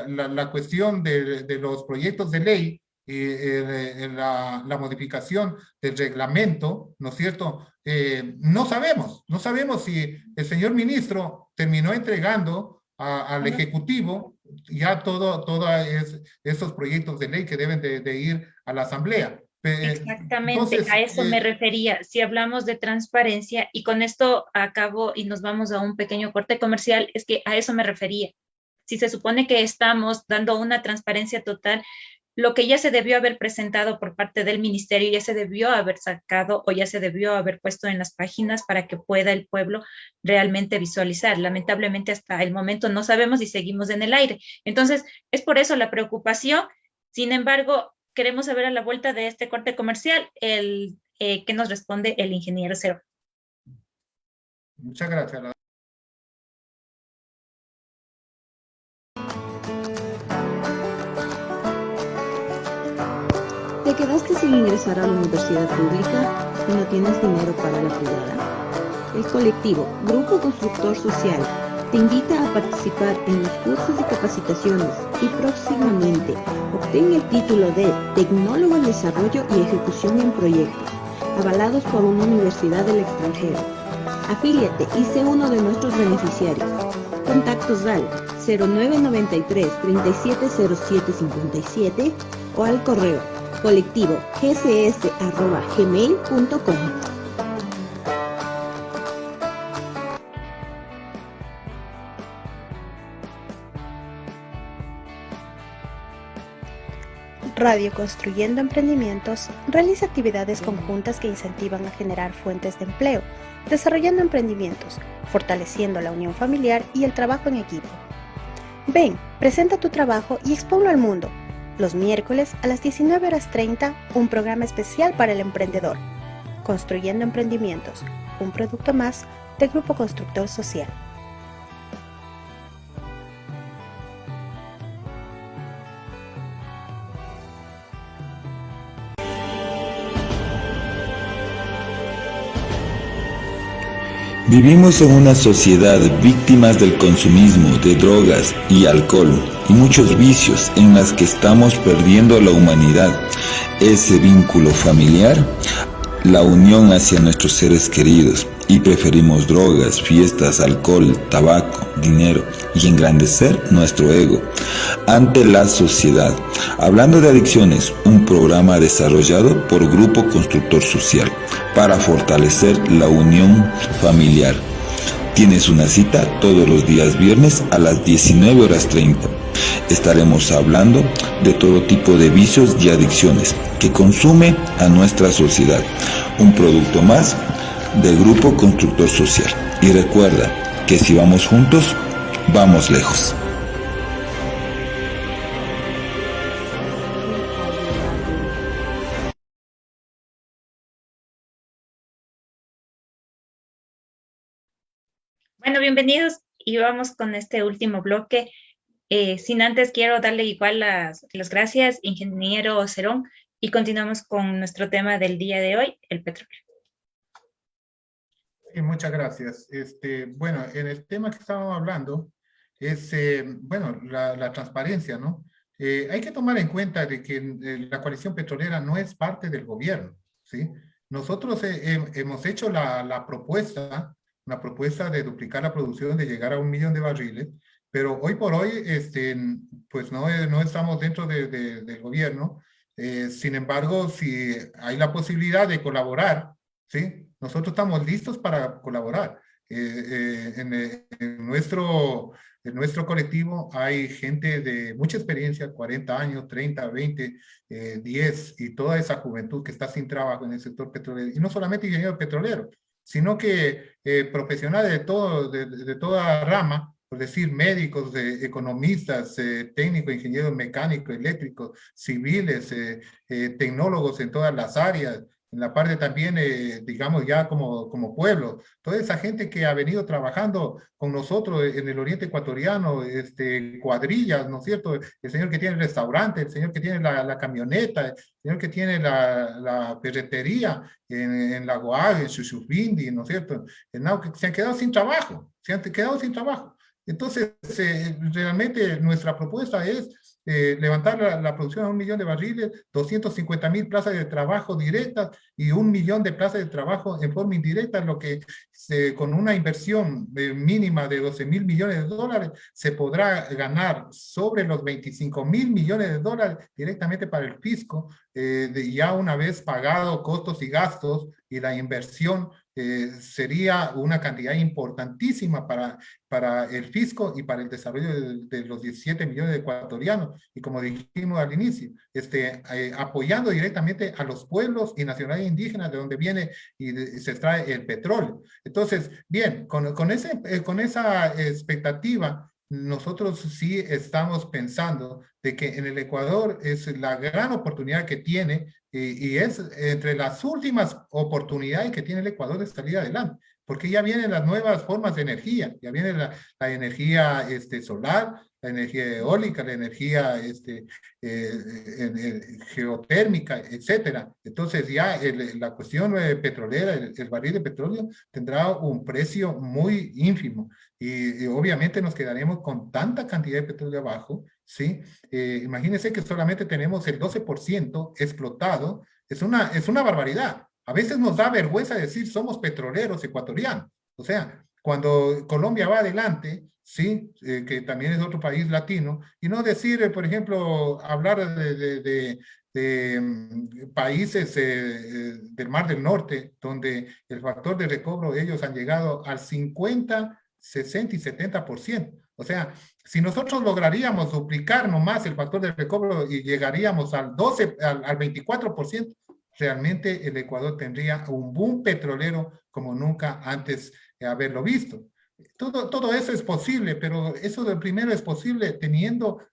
la cuestión de los proyectos de ley, la modificación del reglamento, ¿no es cierto? No sabemos si el señor ministro terminó entregando al Ejecutivo ya esos proyectos de ley que deben de ir a la Asamblea. Exactamente, Entonces, a eso me refería. Si hablamos de transparencia, y con esto acabo y nos vamos a un pequeño corte comercial, es que a eso me refería. Si se supone que estamos dando una transparencia total, lo que ya se debió haber presentado por parte del ministerio ya se debió haber sacado o ya se debió haber puesto en las páginas para que pueda el pueblo realmente visualizar. Lamentablemente hasta el momento no sabemos y seguimos en el aire. Entonces, es por eso la preocupación. Sin embargo, queremos saber a la vuelta de este corte comercial qué nos responde el ingeniero Cerón. Muchas gracias. ¿Te quedaste sin ingresar a la universidad pública y no tienes dinero para la privada? El colectivo Grupo Constructor Social te invita a participar en los cursos y capacitaciones y próximamente obtén el título de Tecnólogo en Desarrollo y Ejecución en Proyectos, avalados por una universidad del extranjero. Afíliate y sé uno de nuestros beneficiarios. Contactos al 0993 370757 o al correo colectivo gcs@gmail.com. Radio Construyendo Emprendimientos realiza actividades conjuntas que incentivan a generar fuentes de empleo, desarrollando emprendimientos, fortaleciendo la unión familiar y el trabajo en equipo. Ven, presenta tu trabajo y expónlo al mundo. Los miércoles a las 19:30, un programa especial para el emprendedor. Construyendo Emprendimientos, un producto más del Grupo Constructor Social. Vivimos en una sociedad víctimas del consumismo de drogas y alcohol y muchos vicios en las que estamos perdiendo la humanidad, ese vínculo familiar, la unión hacia nuestros seres queridos, y preferimos drogas, fiestas, alcohol, tabaco, dinero y engrandecer nuestro ego ante la sociedad. Hablando de adicciones, un programa desarrollado por Grupo Constructor Social para fortalecer la unión familiar. Tienes una cita todos los días viernes a las 19:30 Estaremos hablando de todo tipo de vicios y adicciones que consume a nuestra sociedad. Un producto más del Grupo Constructor Social. Y recuerda que si vamos juntos, vamos lejos. Bueno, bienvenidos y vamos con este último bloque. Sin antes quiero darle igual las gracias, ingeniero Cerón, y continuamos con nuestro tema del día de hoy, el petróleo. Muchas gracias. Bueno, en el tema que estábamos hablando es, bueno, la transparencia, ¿no? Hay que tomar en cuenta de que la coalición petrolera no es parte del gobierno, ¿sí? Nosotros hemos hecho una propuesta de duplicar la producción, de llegar a 1 millón de barriles, pero hoy por hoy, pues no estamos dentro del gobierno. Sin embargo, si hay la posibilidad de colaborar, ¿sí? Nosotros estamos listos para colaborar. En nuestro colectivo hay gente de mucha experiencia, 40 años, 30, 20, 10, y toda esa juventud que está sin trabajo en el sector petrolero. Y no solamente ingenieros petroleros, sino que profesionales de toda rama, por decir médicos, economistas, técnicos, ingenieros mecánicos, eléctricos, civiles, tecnólogos en todas las áreas, en la parte también, digamos, ya como pueblo, toda esa gente que ha venido trabajando con nosotros en el oriente ecuatoriano, cuadrillas, ¿no es cierto? El señor que tiene el restaurante, el señor que tiene la camioneta, el señor que tiene la ferretería en La Guaga, en Xuxupindi, ¿no es cierto? En Nauque, se han quedado sin trabajo, Entonces, realmente nuestra propuesta es levantar la producción a 1 millón de barriles, 250.000 plazas de trabajo directas y 1 millón de plazas de trabajo en forma indirecta, lo que con una inversión mínima de 12.000 millones de dólares se podrá ganar sobre los 25.000 millones de dólares directamente para el fisco, ya una vez pagado costos y gastos, y la inversión sería una cantidad importantísima para el fisco y para el desarrollo de los 17 millones de ecuatorianos. Y como dijimos al inicio, apoyando directamente a los pueblos y nacionalidades indígenas de donde viene y se extrae el petróleo. Entonces, bien, con esa expectativa, nosotros sí estamos pensando de que en el Ecuador es la gran oportunidad que tiene y es entre las últimas oportunidades que tiene el Ecuador de salir adelante, porque ya vienen las nuevas formas de energía, ya viene la energía solar, la energía eólica, la energía geotérmica, etcétera. Entonces ya la cuestión petrolera, el barril de petróleo tendrá un precio muy ínfimo y obviamente nos quedaremos con tanta cantidad de petróleo abajo, ¿sí? Imagínense que solamente tenemos el 12% explotado, es una barbaridad. A veces nos da vergüenza decir somos petroleros ecuatorianos. O sea, cuando Colombia va adelante, sí, que también es otro país latino, y no decir, por ejemplo, hablar de países del Mar del Norte, donde el factor de recobro ellos han llegado al 50, 60 y 70%. O sea, si nosotros lograríamos duplicar nomás el factor de recobro y llegaríamos al 24%, realmente el Ecuador tendría un boom petrolero como nunca antes de haberlo visto. Todo eso es posible, pero eso de primero es posible teniendo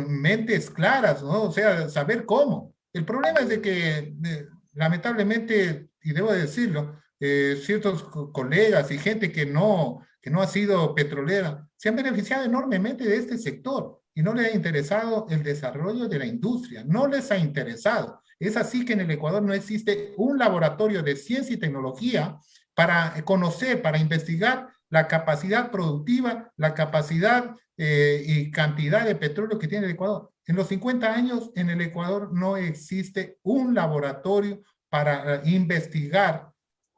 mentes claras, ¿no? O sea, saber cómo. El problema es de que, lamentablemente, y debo decirlo, ciertos colegas y gente que no ha sido petrolera, se han beneficiado enormemente de este sector y no les ha interesado el desarrollo de la industria, no les ha interesado. Es así que en el Ecuador no existe un laboratorio de ciencia y tecnología para conocer, para investigar la capacidad productiva, la capacidad y cantidad de petróleo que tiene el Ecuador. En los 50 años en el Ecuador no existe un laboratorio para investigar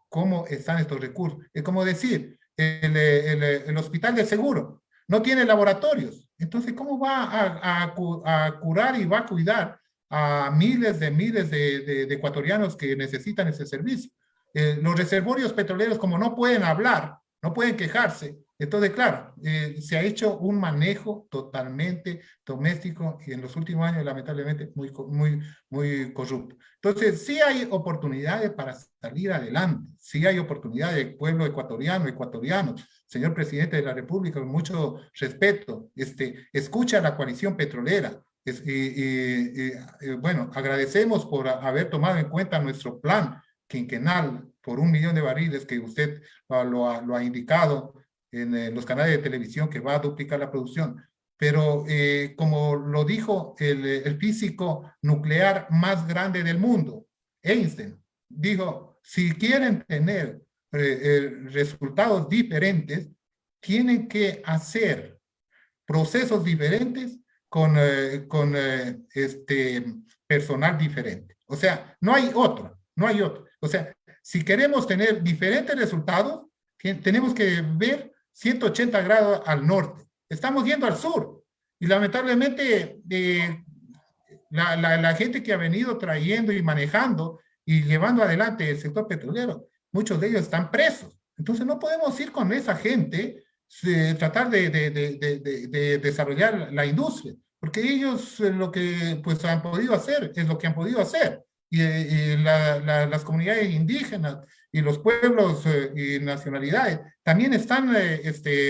cómo están estos recursos. Es como decir, el hospital de seguro no tiene laboratorios. Entonces, ¿cómo va a curar y va a cuidar a miles de ecuatorianos que necesitan ese servicio? Los reservorios petroleros, como no pueden hablar, no pueden quejarse, Entonces, claro, se ha hecho un manejo totalmente doméstico y en los últimos años, lamentablemente, muy corrupto. Entonces, sí hay oportunidades para salir adelante, sí hay oportunidades del pueblo ecuatoriano. Señor presidente de la República, con mucho respeto, escucha a la coalición petrolera. Bueno, agradecemos por haber tomado en cuenta nuestro plan quinquenal por 1 millón de barriles que usted lo ha indicado en los canales de televisión, que va a duplicar la producción. Pero como lo dijo el físico nuclear más grande del mundo, Einstein, dijo, si quieren tener resultados diferentes, tienen que hacer procesos diferentes con personal diferente. O sea, no hay otro. O sea, si queremos tener diferentes resultados, tenemos que ver 180 grados al norte. Estamos yendo al sur. Y lamentablemente, la gente que ha venido trayendo y manejando y llevando adelante el sector petrolero, muchos de ellos están presos. Entonces no podemos ir con esa gente, tratar de desarrollar la industria, porque ellos lo que pues han podido hacer es lo que han podido hacer. Y las comunidades indígenas y los pueblos y nacionalidades también están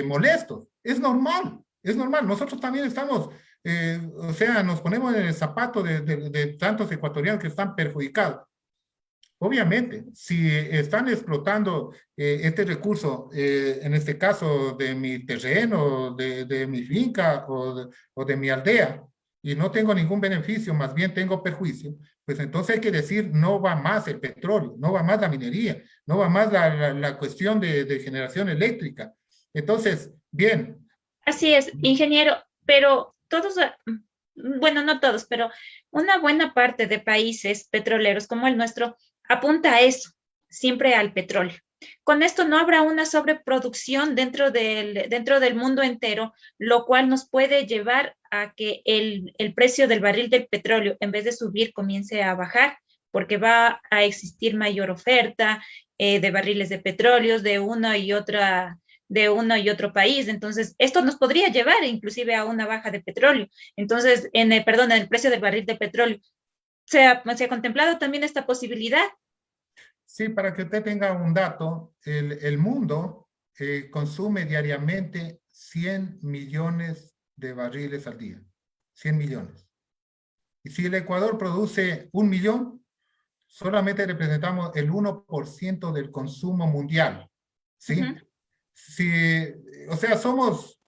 molestos. Es normal, es normal. Nosotros también estamos, o sea, nos ponemos en el zapato de tantos ecuatorianos que están perjudicados. Obviamente, si están explotando este recurso, en este caso de mi terreno, de mi finca o de mi aldea, y no tengo ningún beneficio, más bien tengo perjuicio, pues entonces hay que decir, no va más el petróleo, no va más la minería, no va más la cuestión de generación eléctrica. Entonces, bien. Así es, ingeniero, pero todos, bueno, no todos, pero una buena parte de países petroleros como el nuestro apunta a eso, siempre al petróleo. Con esto no habrá una sobreproducción dentro del mundo entero, lo cual nos puede llevar a que el precio del barril del petróleo, en vez de subir, comience a bajar, porque va a existir mayor oferta de barriles de petróleo de uno y otro país. Entonces, esto nos podría llevar inclusive a una baja de petróleo. Entonces, en el precio del barril de petróleo, ¿se ha contemplado también esta posibilidad? Sí, para que usted tenga un dato, el mundo consume diariamente 100 millones de barriles al día. 100 millones. Y si el Ecuador produce 1 millón, solamente representamos el 1% del consumo mundial. ¿Sí? O sea, somos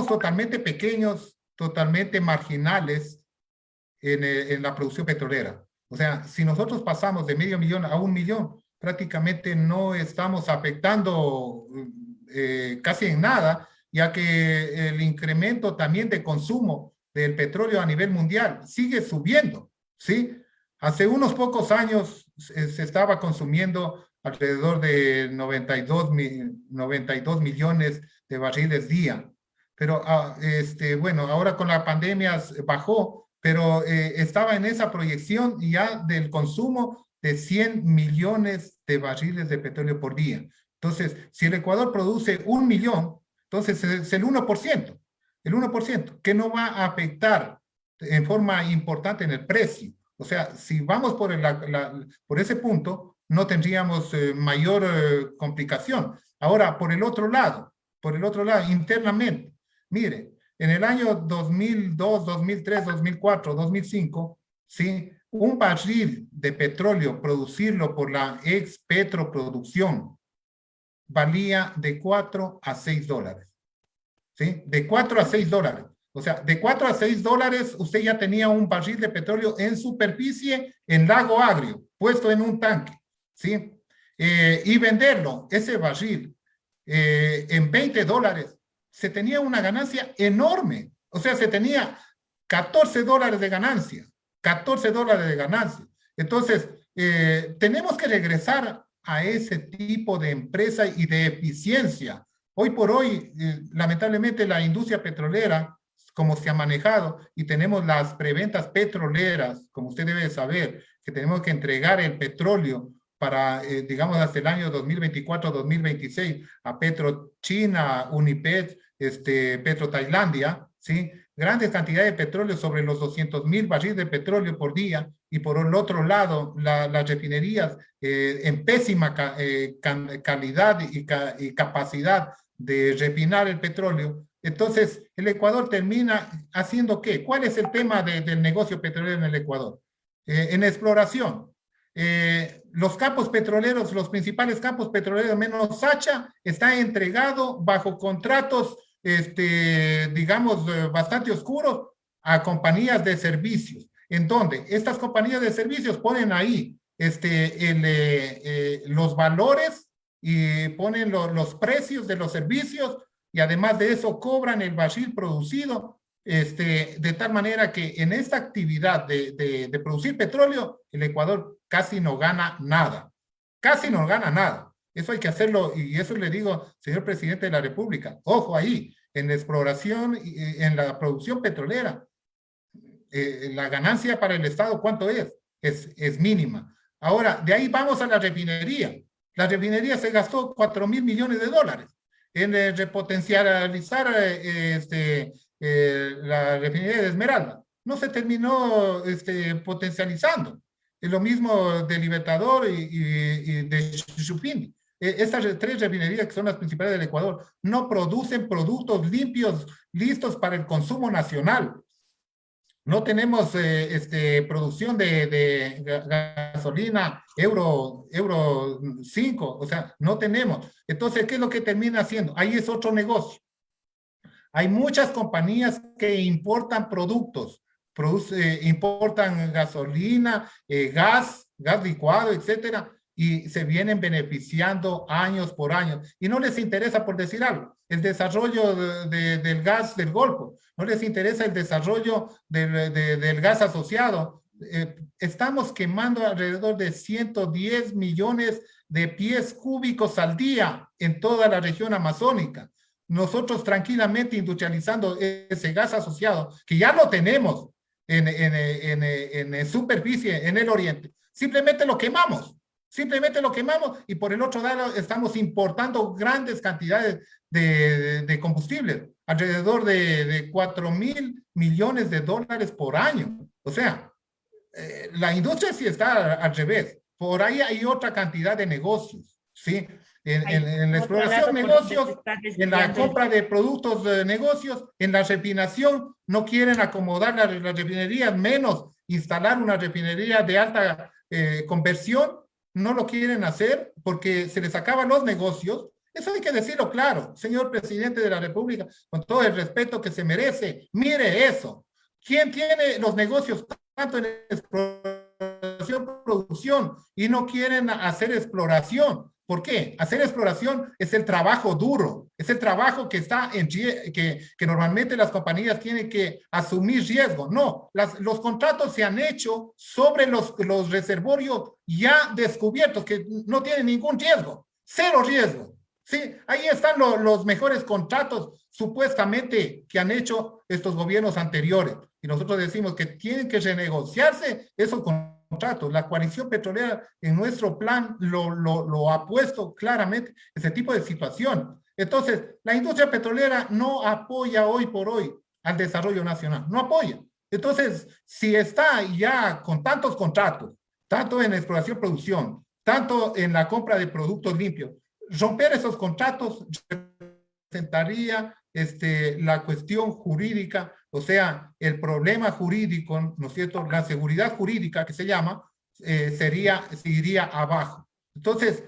totalmente pequeños, totalmente marginales en la producción petrolera. O sea, si nosotros pasamos de 500 000 a 1 millón, prácticamente no estamos afectando casi en nada, ya que el incremento también de consumo del petróleo a nivel mundial sigue subiendo, ¿sí? Hace unos pocos años se estaba consumiendo alrededor de 92 millones de barriles día, pero bueno, ahora con la pandemia bajó, pero estaba en esa proyección ya del consumo de 100 millones de barriles de petróleo por día. Entonces, si el Ecuador produce 1 millón, entonces es el 1%, que no va a afectar en forma importante en el precio. O sea, si vamos por ese punto, no tendríamos mayor complicación. Ahora, por el otro lado, internamente, mire, en el año 2002, 2003, 2004, 2005, ¿sí? Un barril de petróleo, producirlo por la ex Petroproducción, valía de 4 a 6 dólares. ¿Sí? De 4 a 6 dólares. O sea, de 4 a 6 dólares, usted ya tenía un barril de petróleo en superficie, en Lago Agrio, puesto en un tanque. ¿Sí? Y venderlo, ese barril, en 20 dólares, se tenía una ganancia enorme. O sea, se tenía 14 dólares de ganancia. 14 dólares de ganancia. Entonces, tenemos que regresar a ese tipo de empresa y de eficiencia. Hoy por hoy, lamentablemente, la industria petrolera, como se ha manejado, y tenemos las preventas petroleras, como usted debe saber, que tenemos que entregar el petróleo digamos, hasta el año 2024-2026 a PetroChina, Unipet, Petro Tailandia, ¿sí? Grandes cantidades de petróleo, sobre los 200.000 barriles de petróleo por día, y por el otro lado, las refinerías en pésima calidad y capacidad de refinar el petróleo. Entonces, el Ecuador termina haciendo ¿qué? ¿Cuál es el tema del negocio petrolero en el Ecuador? En exploración. Los campos petroleros, los principales campos petroleros, menos Sacha, está entregado bajo contratos, digamos, bastante oscuros a compañías de servicios, en donde estas compañías de servicios ponen ahí los valores y ponen los precios de los servicios, y además de eso cobran el barril producido, de tal manera que en esta actividad de producir petróleo, el Ecuador casi no gana nada. Casi no gana nada. Eso hay que hacerlo, y eso le digo, señor presidente de la República, ojo ahí, en la exploración y en la producción petrolera, la ganancia para el Estado, ¿cuánto es? Es mínima. Ahora, de ahí vamos a la refinería. La refinería se gastó 4.000 millones de dólares en repotencializar la refinería de Esmeralda. No se terminó potencializando. Es lo mismo de Libertador y de Chupini. Estas tres refinerías, que son las principales del Ecuador, no producen productos limpios, listos para el consumo nacional. No tenemos producción de gasolina Euro 5, o sea, no tenemos. Entonces, ¿qué es lo que termina haciendo? Ahí es otro negocio. Hay muchas compañías que importan productos, importan gasolina, gas licuado, etcétera, y se vienen beneficiando años por año. Y no les interesa, por decir algo, el desarrollo del gas del Golfo, no les interesa el desarrollo del gas asociado. Estamos quemando alrededor de 110 millones de pies cúbicos al día en toda la región amazónica. Nosotros tranquilamente industrializando ese gas asociado, que ya lo tenemos en superficie en el oriente, simplemente lo quemamos. Simplemente lo quemamos, y por el otro lado estamos importando grandes cantidades de combustibles, alrededor de 4.000 millones de dólares por año. O sea, la industria sí está al revés. Por ahí hay otra cantidad de negocios, ¿sí? En la exploración, negocios, en la compra de productos, negocios, en la refinación, no quieren acomodar las refinerías, menos instalar una refinería de alta conversión. No lo quieren hacer porque se les acaban los negocios. Eso hay que decirlo claro, señor presidente de la República, con todo el respeto que se merece. Mire eso. ¿Quién tiene los negocios tanto en exploración, producción, y no quieren hacer exploración? ¿Por qué? Hacer exploración es el trabajo duro, es el trabajo que está que normalmente las compañías tienen que asumir riesgo. No, los contratos se han hecho sobre los reservorios ya descubiertos, que no tienen ningún riesgo, cero riesgo. Sí, ahí están los mejores contratos supuestamente que han hecho estos gobiernos anteriores. Y nosotros decimos que tienen que renegociarse esos contratos. La coalición petrolera en nuestro plan lo ha puesto claramente, ese tipo de situación. Entonces, la industria petrolera no apoya hoy por hoy al desarrollo nacional, no apoya. Entonces, si está ya con tantos contratos, tanto en exploración, producción, tanto en la compra de productos limpios, romper esos contratos representaría la cuestión jurídica, o sea, el problema jurídico, ¿no es cierto? La seguridad jurídica, que se llama, se iría abajo. Entonces,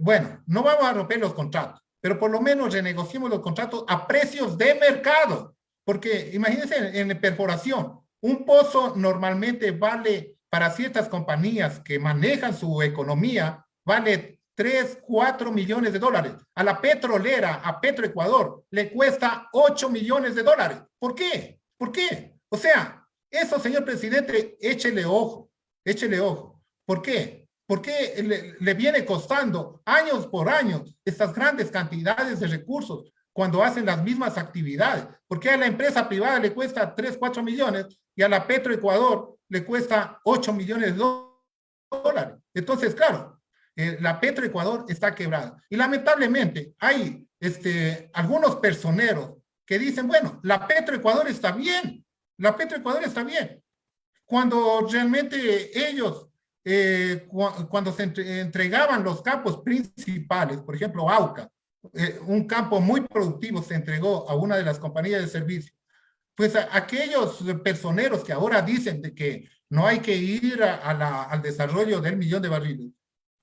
bueno, no vamos a romper los contratos, pero por lo menos renegociemos los contratos a precios de mercado, porque imagínense en perforación, un pozo normalmente vale, para ciertas compañías que manejan su economía, vale 3, 4 millones de dólares. A la petrolera, a Petroecuador, le cuesta 8 millones de dólares. ¿Por qué? ¿Por qué? O sea, eso, señor presidente, échele ojo, échele ojo. ¿Por qué? ¿Por qué le viene costando años por años estas grandes cantidades de recursos cuando hacen las mismas actividades? ¿Por qué a la empresa privada le cuesta 3, 4 millones y a la Petroecuador le cuesta 8 millones de dólares? Entonces, claro, La Petroecuador está quebrada. Y lamentablemente hay algunos personeros que dicen, bueno, la Petroecuador está bien, la Petroecuador está bien. Cuando realmente ellos, cuando se entregaban los campos principales, por ejemplo, Auca, un campo muy productivo se entregó a una de las compañías de servicio, pues aquellos personeros que ahora dicen de que no hay que ir al desarrollo del 1.000.000 de barriles,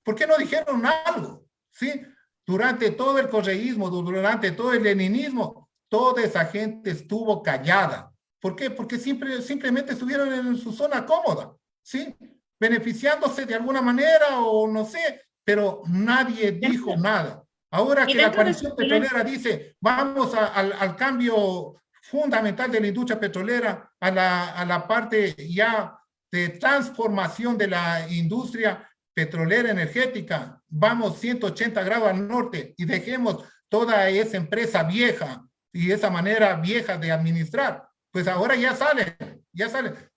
¿por qué no dijeron algo? ¿Sí? Durante todo el correísmo, durante todo el leninismo, toda esa gente estuvo callada. ¿Por qué? Porque simplemente estuvieron en su zona cómoda, ¿sí? Beneficiándose de alguna manera o no sé, pero nadie dijo nada. Ahora que la coalición petrolera dice, vamos al cambio fundamental de la industria petrolera, a la parte ya de transformación de la industria petrolera energética, vamos 180 grados al norte y dejemos toda esa empresa vieja y esa manera vieja de administrar. Pues ahora ya salen.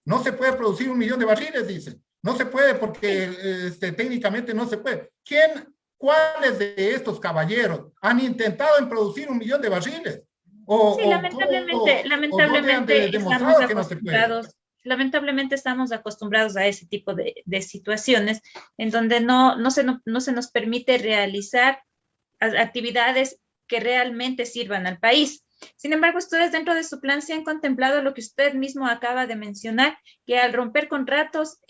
No se puede producir 1.000.000 de barriles, dicen. No se puede porque técnicamente no se puede. ¿Cuáles de estos caballeros han intentado en producir 1.000.000 de barriles? Sí, lamentablemente estamos acostumbrados a ese tipo de situaciones en donde no se nos permite realizar actividades que realmente sirvan al país. Sin embargo, ustedes dentro de su plan se han contemplado lo que usted mismo acaba de mencionar, que al romper contratos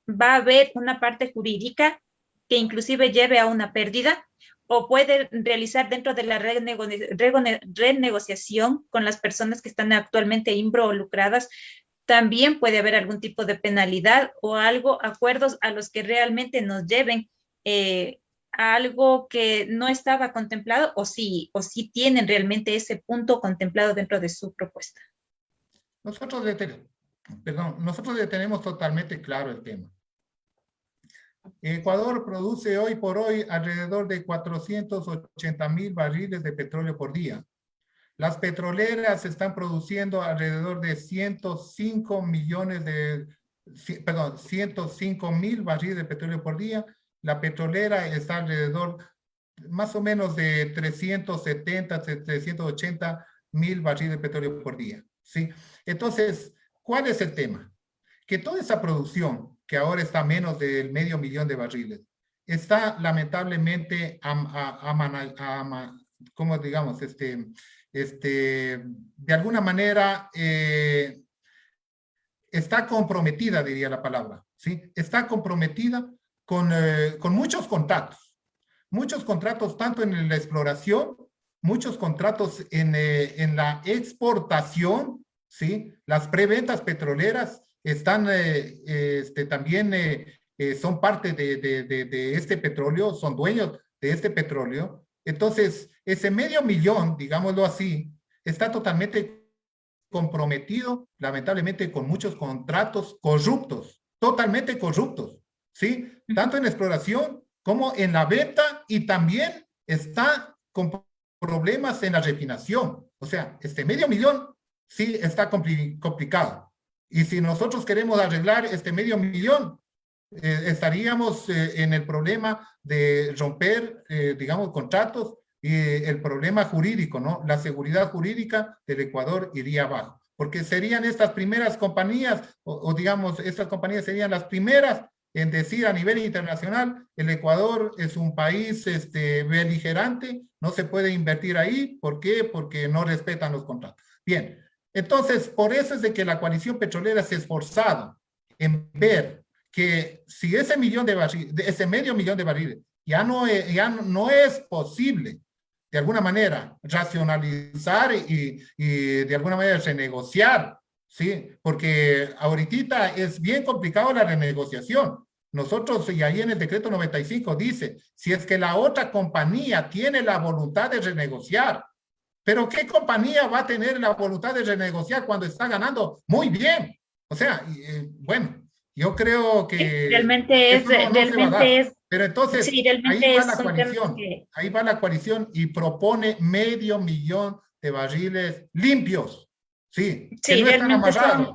va a haber una parte jurídica que inclusive lleve a una pérdida, o puede realizar dentro de la renegociación con las personas que están actualmente involucradas. También puede haber algún tipo de penalidad o acuerdos a los que realmente nos lleven a algo que no estaba contemplado, o sí tienen realmente ese punto contemplado dentro de su propuesta. Nosotros ya tenemos totalmente claro el tema. Ecuador produce hoy por hoy alrededor de 480.000 barriles de petróleo por día. Las petroleras están produciendo alrededor de 105.000 barriles de petróleo por día. La petrolera está alrededor más o menos de 380.000 barriles de petróleo por día, ¿sí? Entonces, ¿cuál es el tema? Que toda esa producción, que ahora está a menos del 500.000 de barriles, está lamentablemente, ¿cómo digamos? De alguna manera, está comprometida, diría la palabra, ¿sí? Está comprometida con muchos contratos tanto en la exploración, muchos contratos en la exportación, ¿sí? Las preventas petroleras están también son parte de este petróleo, son dueños de este petróleo. Entonces, ese 500.000, digámoslo así, está totalmente comprometido, lamentablemente, con muchos contratos corruptos, totalmente corruptos, ¿sí? Tanto en exploración como en la venta, y también está con problemas en la refinación. O sea, 500.000 sí está complicado. Y si nosotros queremos arreglar 500.000, estaríamos en el problema de romper, digamos, contratos y el problema jurídico, ¿no? La seguridad jurídica del Ecuador iría abajo, porque serían estas primeras compañías, digamos, estas compañías serían las primeras en decir a nivel internacional, el Ecuador es un país beligerante, no se puede invertir ahí. ¿Por qué? Porque no respetan los contratos. Bien. Entonces, por eso es de que la coalición petrolera se ha esforzado en ver que si ese 500.000 de barriles ya no es posible, de alguna manera, racionalizar y de alguna manera renegociar, ¿sí? Porque ahorita es bien complicado la renegociación. Nosotros, y ahí en el decreto 95 dice, si es que la otra compañía tiene la voluntad de renegociar. Pero ¿qué compañía va a tener la voluntad de renegociar cuando está ganando muy bien? O sea, bueno, yo creo que realmente es. Pero entonces, sí, ahí va la coalición y propone 500.000 de barriles limpios. Sí, que no están amarrados.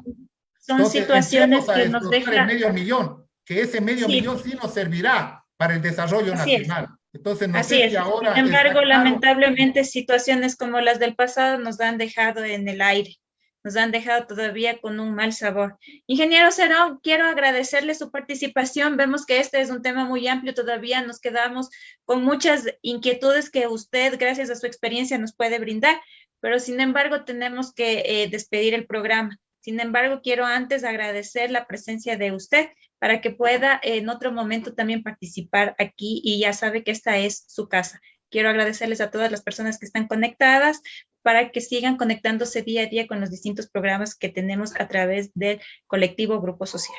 Son situaciones que nos dejan. El 500.000, que ese 500.000 sí nos servirá para el desarrollo Así nacional. Entonces, no Así sé es. si ahora Sin embargo, está claro. lamentablemente, situaciones como las del pasado nos han dejado en el aire, nos han dejado todavía con un mal sabor. Ingeniero Cerón, quiero agradecerle su participación. Vemos que este es un tema muy amplio, todavía nos quedamos con muchas inquietudes que usted, gracias a su experiencia, nos puede brindar, pero sin embargo, tenemos que despedir el programa. Sin embargo, quiero antes agradecer la presencia de usted para que pueda en otro momento también participar aquí, y ya sabe que esta es su casa. Quiero agradecerles a todas las personas que están conectadas para que sigan conectándose día a día con los distintos programas que tenemos a través del colectivo Grupo Social.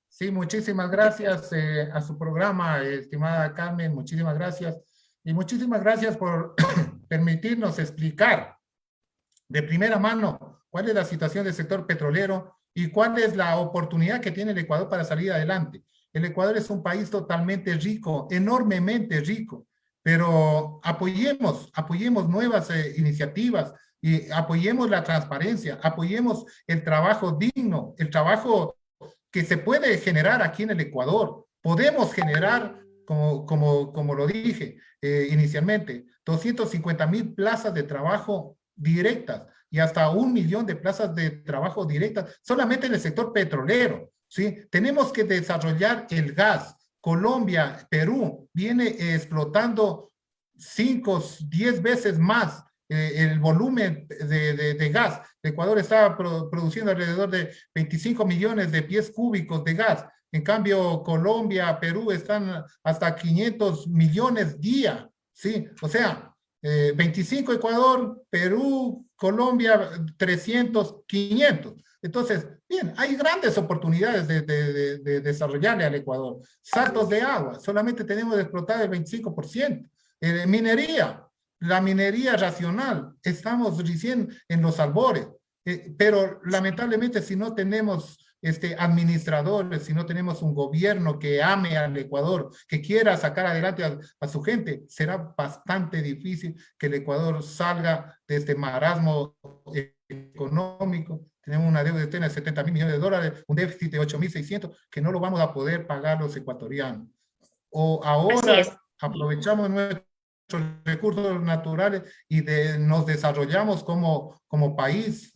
Sí, muchísimas gracias a su programa, estimada Carmen, muchísimas gracias. Y muchísimas gracias por permitirnos explicar de primera mano cuál es la situación del sector petrolero y cuál es la oportunidad que tiene el Ecuador para salir adelante. El Ecuador es un país totalmente rico, enormemente rico, pero apoyemos nuevas iniciativas y apoyemos la transparencia, apoyemos el trabajo digno, el trabajo que se puede generar aquí en el Ecuador. Podemos generar, como lo dije inicialmente, 250,000 plazas de trabajo directas y hasta 1 millón de plazas de trabajo directas solamente en el sector petrolero, ¿sí? Tenemos que desarrollar el gas. Colombia, Perú, viene explotando 5, 10 veces más el volumen de gas. Ecuador está produciendo alrededor de 25 millones de pies cúbicos de gas. En cambio, Colombia, Perú están hasta 500 millones día, ¿sí? O sea, 25 Ecuador, Perú, Colombia, 300, 500. Entonces, bien, hay grandes oportunidades de desarrollarle al Ecuador. Saltos de agua, solamente tenemos de explotar el 25%. Minería, la minería racional, estamos recién en los albores. Pero lamentablemente si no tenemos administradores, si no tenemos un gobierno que ame al Ecuador, que quiera sacar adelante a su gente, será bastante difícil que el Ecuador salga de este marasmo económico. Tenemos una deuda externa de 70,000 millones de dólares, un déficit de 8,600 que no lo vamos a poder pagar los ecuatorianos. O ahora aprovechamos nuestros recursos naturales y nos desarrollamos como país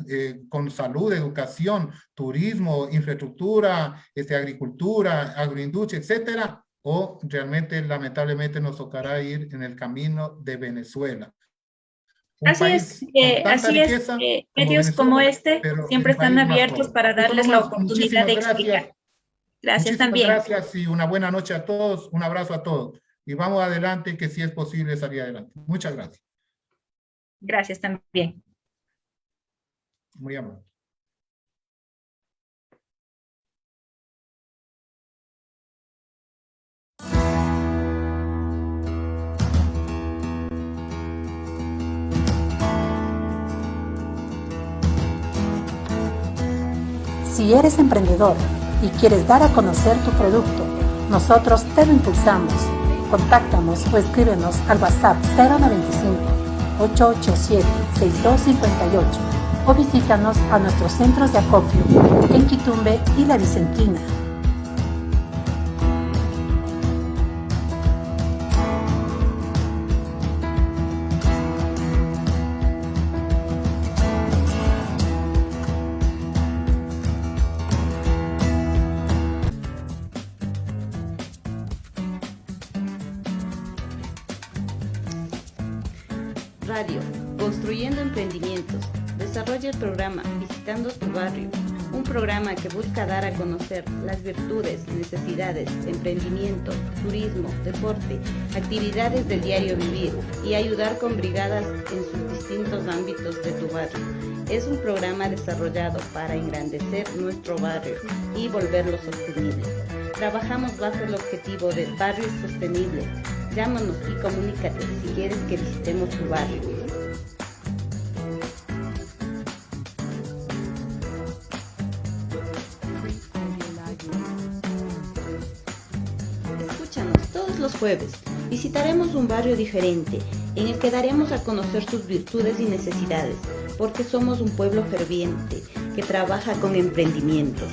con salud, educación, turismo, infraestructura, agricultura, agroindustria, etcétera, o realmente lamentablemente nos tocará ir en el camino de Venezuela. Así es, medios como este siempre están abiertos para darles la oportunidad de explicar. Gracias también. Gracias y una buena noche a todos, un abrazo a todos. Y vamos adelante, que si es posible salir adelante. Muchas gracias. Gracias también. Muy amable. Si eres emprendedor y quieres dar a conocer tu producto, nosotros te lo impulsamos. Contáctanos o escríbenos al WhatsApp 095-887-6258 o visítanos a nuestros centros de acopio en Quitumbe y La Vicentina. Radio, Construyendo Emprendimientos. Desarrolla el programa Visitando tu Barrio, un programa que busca dar a conocer las virtudes, necesidades, emprendimiento, turismo, deporte, actividades del diario vivir y ayudar con brigadas en sus distintos ámbitos de tu barrio. Es un programa desarrollado para engrandecer nuestro barrio y volverlo sostenible. Trabajamos bajo el objetivo de barrios sostenibles. Llámanos y comunícate si quieres que visitemos tu barrio. Escúchanos todos los jueves. Visitaremos un barrio diferente, en el que daremos a conocer sus virtudes y necesidades, porque somos un pueblo ferviente que trabaja con emprendimientos.